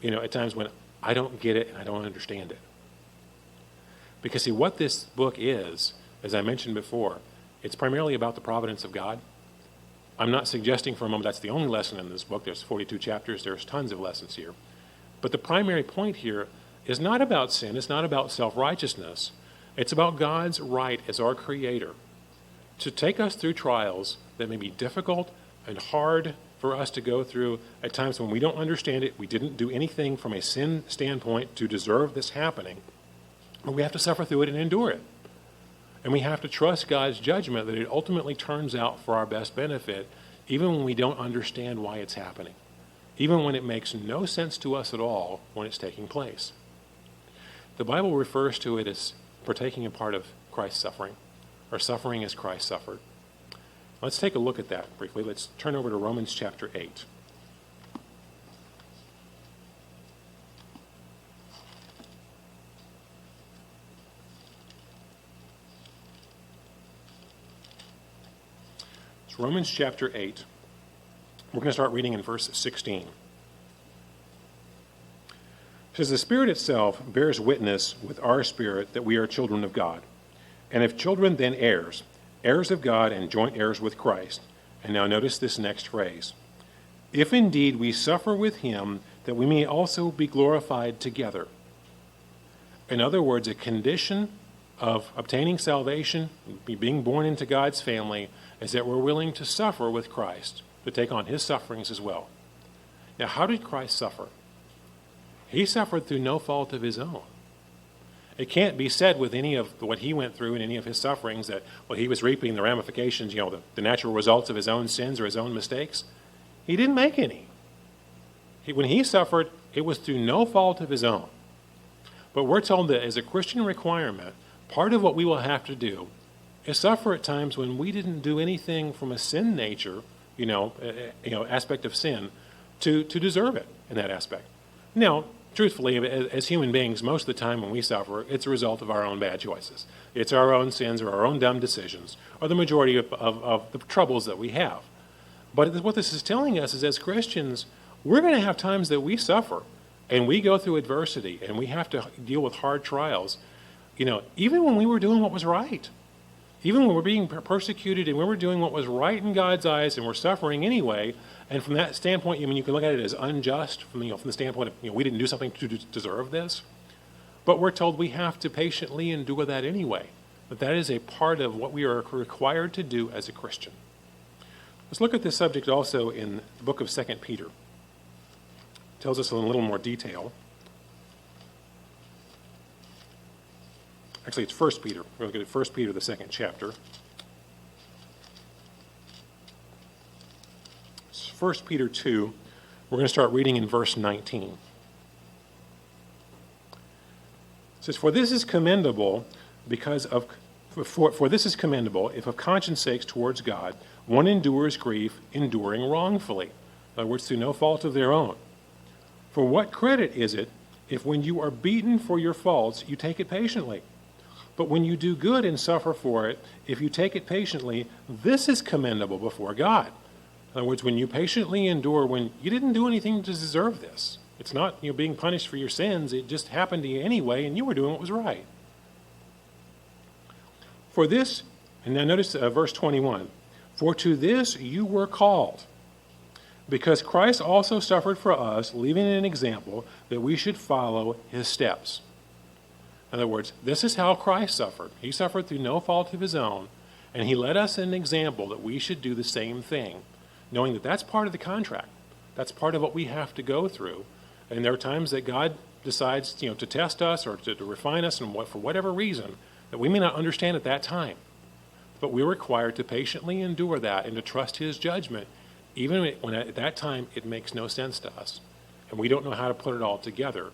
at times when I don't get it and I don't understand it. Because see, what this book is, as I mentioned before, it's primarily about the providence of God. I'm not suggesting for a moment that's the only lesson in this book. There's 42 chapters. There's tons of lessons here. But the primary point here is not about sin. It's not about self-righteousness. It's about God's right as our Creator to take us through trials that may be difficult and hard for us to go through at times when we don't understand it. We didn't do anything from a sin standpoint to deserve this happening. But we have to suffer through it and endure it. And we have to trust God's judgment that it ultimately turns out for our best benefit, even when we don't understand why it's happening, even when it makes no sense to us at all when it's taking place. The Bible refers to it as partaking a part of Christ's suffering, or suffering as Christ suffered. Let's take a look at that briefly. Let's turn over to Romans chapter 8. It's Romans chapter 8. We're going to start reading in verse 16. It says, "The Spirit itself bears witness with our spirit that we are children of God. And if children, then heirs, heirs of God and joint heirs with Christ." And now notice this next phrase. "If indeed we suffer with him, that we may also be glorified together." In other words, a condition of obtaining salvation, being born into God's family, is that we're willing to suffer with Christ, to take on his sufferings as well. Now, how did Christ suffer? He suffered through no fault of his own. It can't be said with any of what he went through and any of his sufferings that, well, he was reaping the ramifications, the natural results of his own sins or his own mistakes. He didn't make any. When he suffered, it was through no fault of his own. But we're told that as a Christian requirement, part of what we will have to do is suffer at times when we didn't do anything from a sin nature, aspect of sin, to deserve it in that aspect. Now, truthfully, as human beings, most of the time when we suffer, it's a result of our own bad choices. It's our own sins or our own dumb decisions, or the majority of the troubles that we have. But what this is telling us is as Christians, we're going to have times that we suffer, and we go through adversity, and we have to deal with hard trials, even when we were doing what was right. Even when we're being persecuted and when we're doing what was right in God's eyes and we're suffering anyway, and from that standpoint, you can look at it as unjust from the standpoint of, we didn't do something to deserve this. But we're told we have to patiently endure that anyway. That is a part of what we are required to do as a Christian. Let's look at this subject also in the book of 2 Peter. It tells us in a little more detail. Actually, it's 1 Peter. We're going to look at 1 Peter, the second chapter. It's 1 Peter 2. We're going to start reading in verse 19. It says, For this is commendable if of conscience sakes towards God one endures grief, enduring wrongfully. In other words, through no fault of their own. For what credit is it if when you are beaten for your faults, you take it patiently? But when you do good and suffer for it, if you take it patiently, this is commendable before God. In other words, when you patiently endure, when you didn't do anything to deserve this. It's not being punished for your sins. It just happened to you anyway, and you were doing what was right. For this, and now notice verse 21, For to this you were called, because Christ also suffered for us, leaving an example that we should follow his steps. In other words, this is how Christ suffered. He suffered through no fault of his own, and he led us an example that we should do the same thing, knowing that that's part of the contract. That's part of what we have to go through. And there are times that God decides, to test us or to refine us, and for whatever reason, that we may not understand at that time. But we're required to patiently endure that and to trust his judgment, even when at that time it makes no sense to us. And we don't know how to put it all together,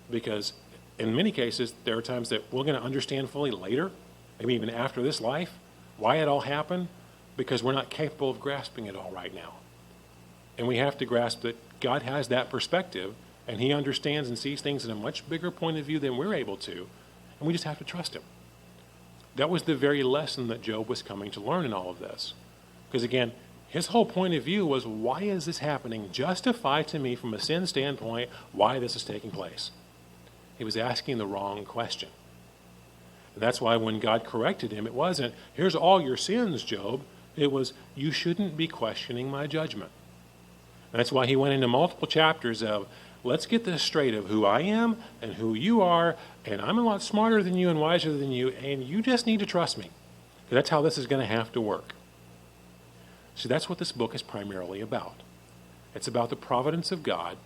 because in many cases, there are times that we're going to understand fully later, maybe even after this life, why it all happened, because we're not capable of grasping it all right now. And we have to grasp that God has that perspective, and he understands and sees things in a much bigger point of view than we're able to, and we just have to trust him. That was the very lesson that Job was coming to learn in all of this. Because again, his whole point of view was, why is this happening? Justify to me from a sin standpoint why this is taking place. He was asking the wrong question. And that's why when God corrected him, it wasn't, here's all your sins, Job. It was, you shouldn't be questioning my judgment. And that's why he went into multiple chapters of, let's get this straight of who I am and who you are, and I'm a lot smarter than you and wiser than you, and you just need to trust me. Because that's how this is going to have to work. See, that's what this book is primarily about. It's about the providence of God,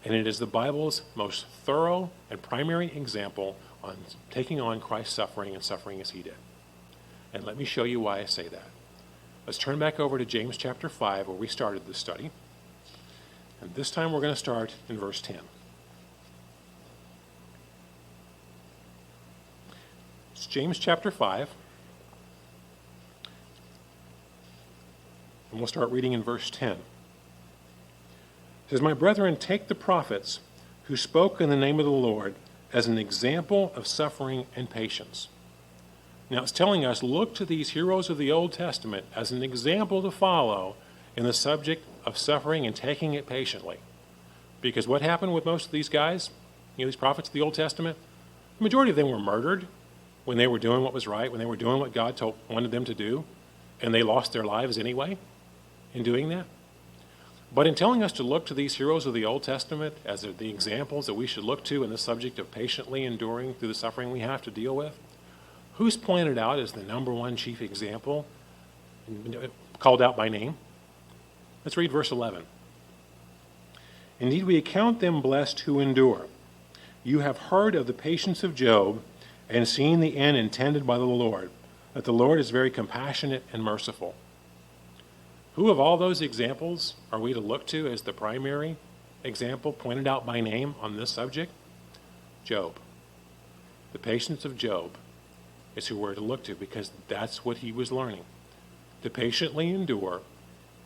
and it is the Bible's most thorough and primary example on taking on Christ's suffering and suffering as he did. And let me show you why I say that. Let's turn back over to James chapter 5, where we started this study. And this time we're going to start in verse 10. It's James chapter 5. And we'll start reading in verse 10. It says, "My brethren, take the prophets who spoke in the name of the Lord as an example of suffering and patience." Now it's telling us, look to these heroes of the Old Testament as an example to follow in the subject of suffering and taking it patiently. Because what happened with most of these guys, these prophets of the Old Testament, the majority of them were murdered when they were doing what was right, when they were doing what God wanted them to do, and they lost their lives anyway in doing that. But in telling us to look to these heroes of the Old Testament as the examples that we should look to in the subject of patiently enduring through the suffering we have to deal with, who's pointed out as the number one chief example, called out by name? Let's read verse 11. "Indeed, we account them blessed who endure. You have heard of the patience of Job and seen the end intended by the Lord, that the Lord is very compassionate and merciful." Who of all those examples are we to look to as the primary example pointed out by name on this subject? Job. The patience of Job is who we're to look to, because that's what he was learning. To patiently endure,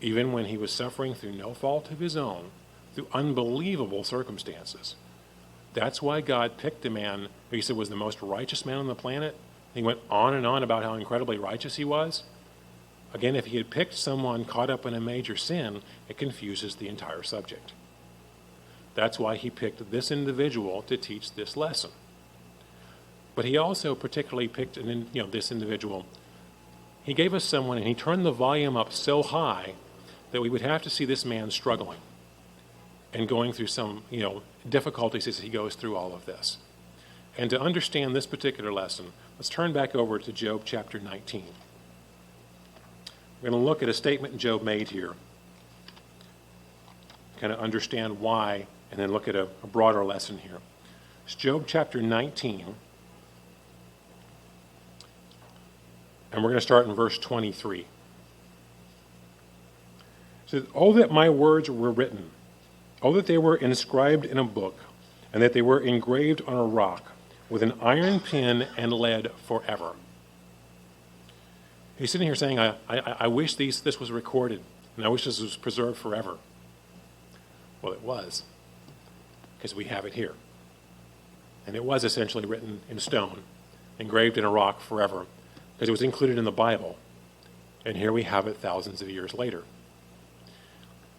even when he was suffering through no fault of his own, through unbelievable circumstances. That's why God picked a man who he said was the most righteous man on the planet. He went on and on about how incredibly righteous he was. Again, if he had picked someone caught up in a major sin, it confuses the entire subject. That's why he picked this individual to teach this lesson. But he also particularly picked this individual. He gave us someone, and he turned the volume up so high that we would have to see this man struggling and going through some difficulties as he goes through all of this. And to understand this particular lesson, let's turn back over to Job chapter 19. We're going to look at a statement Job made here, kind of understand why, and then look at a broader lesson here. It's Job chapter 19, and we're going to start in verse 23. It says, "Oh, that my words were written, oh, that they were inscribed in a book, and that they were engraved on a rock with an iron pen and lead forever." He's sitting here saying, I wish this was recorded, and I wish this was preserved forever. Well, it was, because we have it here. And it was essentially written in stone, engraved in a rock forever, because it was included in the Bible. And here we have it thousands of years later.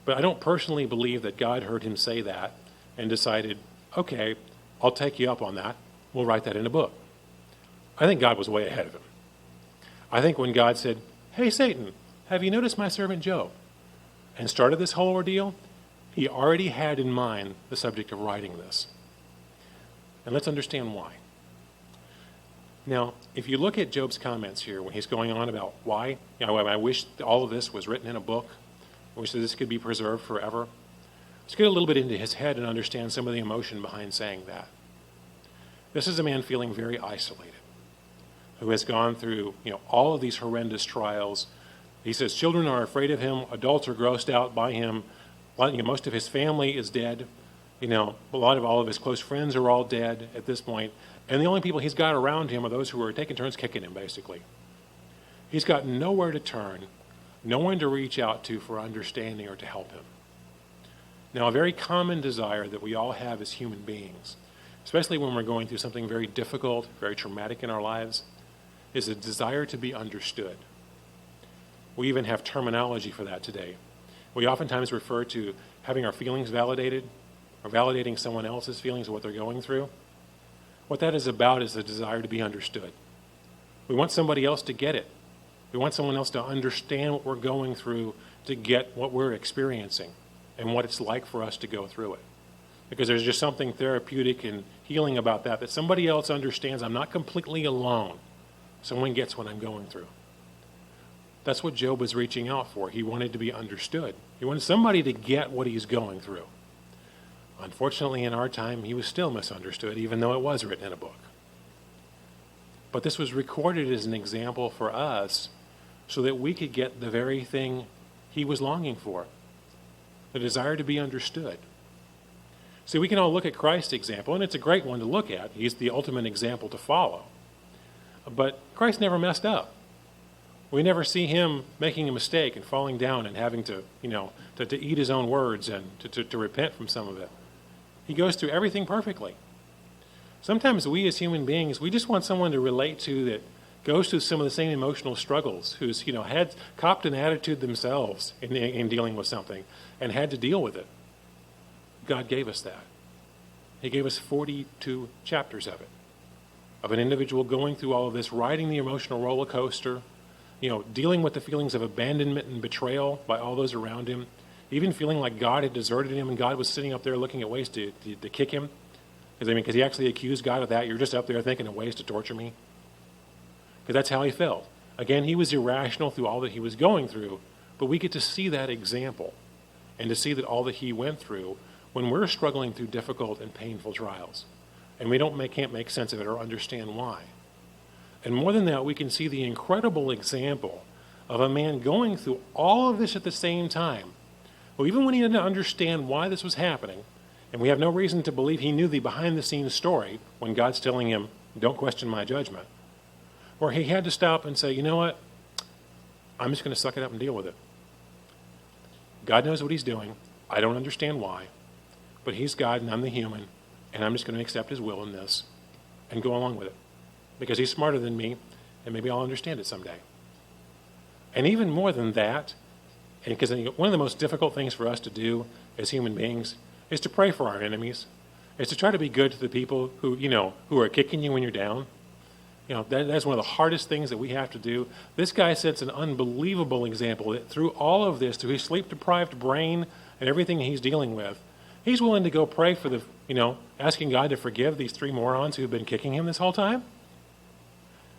But I don't personally believe that God heard him say that and decided, okay, I'll take you up on that. We'll write that in a book. I think God was way ahead of him. I think when God said, "Hey, Satan, have you noticed my servant Job?" and started this whole ordeal, he already had in mind the subject of writing this. And let's understand why. Now, if you look at Job's comments here, when he's going on about why, I wish all of this was written in a book, I wish that this could be preserved forever. Let's get a little bit into his head and understand some of the emotion behind saying that. This is a man feeling very isolated, who has gone through, all of these horrendous trials. He says children are afraid of him, adults are grossed out by him. Most of his family is dead. A lot of all of his close friends are all dead at this point. And the only people he's got around him are those who are taking turns kicking him, basically. He's got nowhere to turn, no one to reach out to for understanding or to help him. Now, a very common desire that we all have as human beings, especially when we're going through something very difficult, very traumatic in our lives, is a desire to be understood. We even have terminology for that today. We oftentimes refer to having our feelings validated or validating someone else's feelings of what they're going through. What that is about is the desire to be understood. We want somebody else to get it. We want someone else to understand what we're going through to get what we're experiencing and what it's like for us to go through it. Because there's just something therapeutic and healing about that somebody else understands. I'm not completely alone. Someone gets what I'm going through. That's what Job was reaching out for. He wanted to be understood. He wanted somebody to get what he's going through. Unfortunately, in our time, he was still misunderstood, even though it was written in a book. But this was recorded as an example for us so that we could get the very thing he was longing for, the desire to be understood. See, we can all look at Christ's example, and it's a great one to look at. He's the ultimate example to follow. But Christ never messed up. We never see him making a mistake and falling down and having to eat his own words and to repent from some of it. He goes through everything perfectly. Sometimes we as human beings, we just want someone to relate to that goes through some of the same emotional struggles, who's had copped an attitude themselves in dealing with something and had to deal with it. God gave us that. He gave us 42 chapters of it, of an individual going through all of this, riding the emotional roller coaster, dealing with the feelings of abandonment and betrayal by all those around him, even feeling like God had deserted him and God was sitting up there looking at ways to kick him. Because he actually accused God of that. You're just up there thinking of ways to torture me. Because that's how he felt. Again, he was irrational through all that he was going through, but we get to see that example and to see that all that he went through when we're struggling through difficult and painful trials and we can't make sense of it or understand why. And more than that, we can see the incredible example of a man going through all of this at the same time. Well, even when he didn't understand why this was happening, and we have no reason to believe he knew the behind-the-scenes story when God's telling him, don't question my judgment, where he had to stop and say, you know what, I'm just going to suck it up and deal with it. God knows what he's doing. I don't understand why, but he's God and I'm the human, and I'm just going to accept his will in this and go along with it because he's smarter than me, and maybe I'll understand it someday. And even more than that, because one of the most difficult things for us to do as human beings is to pray for our enemies, is to try to be good to the people who are kicking you when you're down. That's one of the hardest things that we have to do. This guy sets an unbelievable example that through all of this, through his sleep-deprived brain and everything he's dealing with, he's willing to go pray for asking God to forgive these three morons who've been kicking him this whole time.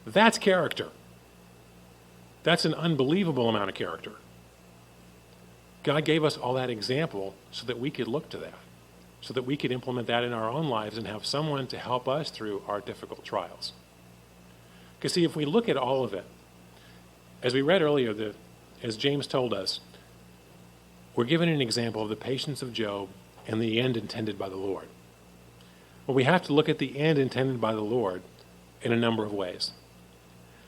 That's character. That's an unbelievable amount of character. God gave us all that example so that we could look to that, so that we could implement that in our own lives and have someone to help us through our difficult trials. Because see, if we look at all of it, as we read earlier, as James told us, we're given an example of the patience of Job and the end intended by the Lord. Well, we have to look at the end intended by the Lord in a number of ways.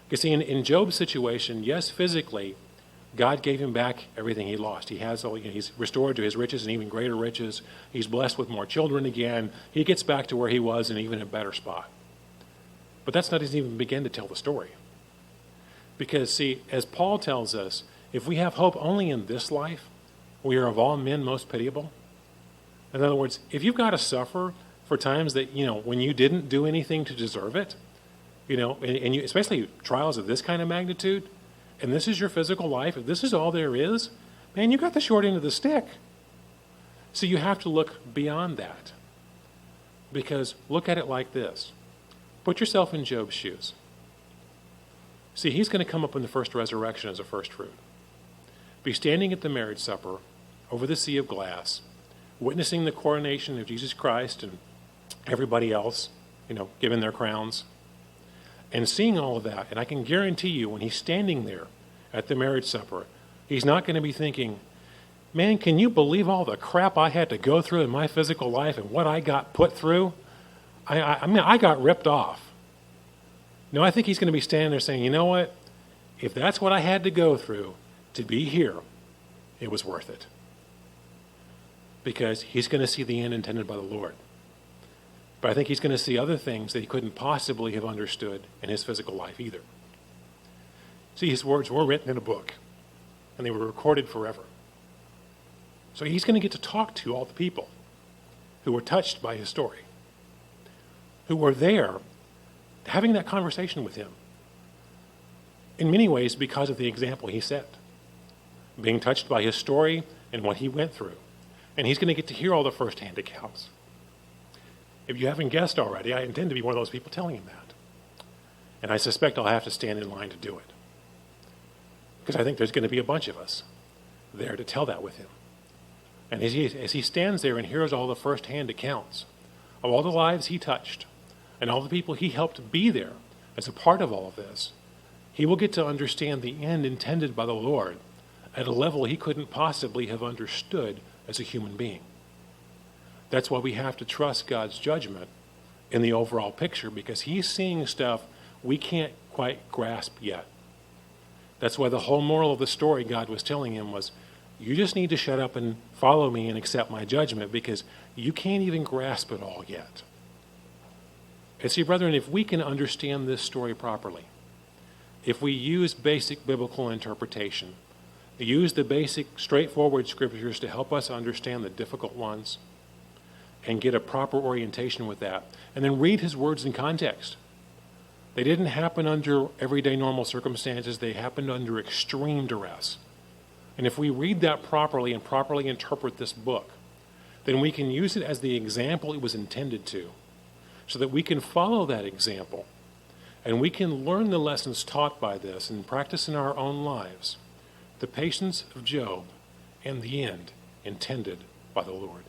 Because see, in Job's situation, yes, physically, God gave him back everything he lost. He's restored to his riches and even greater riches. He's blessed with more children again. He gets back to where he was in even a better spot. But that's not even begin to tell the story. Because see, as Paul tells us, if we have hope only in this life, we are of all men most pitiable. In other words, if you've got to suffer for times that, when you didn't do anything to deserve it, and you, especially trials of this kind of magnitude, and this is your physical life, if this is all there is, man, you got the short end of the stick. So you have to look beyond that. Because look at it like this. Put yourself in Job's shoes. See, he's going to come up in the first resurrection as a first fruit. Be standing at the marriage supper over the sea of glass, witnessing the coronation of Jesus Christ and everybody else, given their crowns, and seeing all of that. And I can guarantee you when he's standing there at the marriage supper, he's not going to be thinking, man, can you believe all the crap I had to go through in my physical life and what I got put through? I got ripped off. No, I think he's going to be standing there saying, you know what? If that's what I had to go through to be here, it was worth it. Because he's going to see the end intended by the Lord. But I think he's going to see other things that he couldn't possibly have understood in his physical life either. See, his words were written in a book, and they were recorded forever. So he's going to get to talk to all the people who were touched by his story, who were there having that conversation with him. in many ways because of the example he set, being touched by his story and what he went through. And he's going to get to hear all the firsthand accounts. If you haven't guessed already, I intend to be one of those people telling him that. And I suspect I'll have to stand in line to do it. Because I think there's going to be a bunch of us there to tell that with him. And as he stands there and hears all the firsthand accounts of all the lives he touched and all the people he helped be there as a part of all of this, he will get to understand the end intended by the Lord at a level he couldn't possibly have understood as a human being. That's why we have to trust God's judgment in the overall picture, because he's seeing stuff we can't quite grasp yet. That's why the whole moral of the story God was telling him was, you just need to shut up and follow me and accept my judgment, because you can't even grasp it all yet. And see, brethren, if we can understand this story properly, if we use basic biblical interpretation, use the basic straightforward scriptures to help us understand the difficult ones and get a proper orientation with that, and then read his words in context. They didn't happen under everyday normal circumstances. They happened under extreme duress. And if we read that properly and properly interpret this book, then we can use it as the example it was intended to, so that we can follow that example and we can learn the lessons taught by this and practice in our own lives the patience of Job and the end intended by the Lord.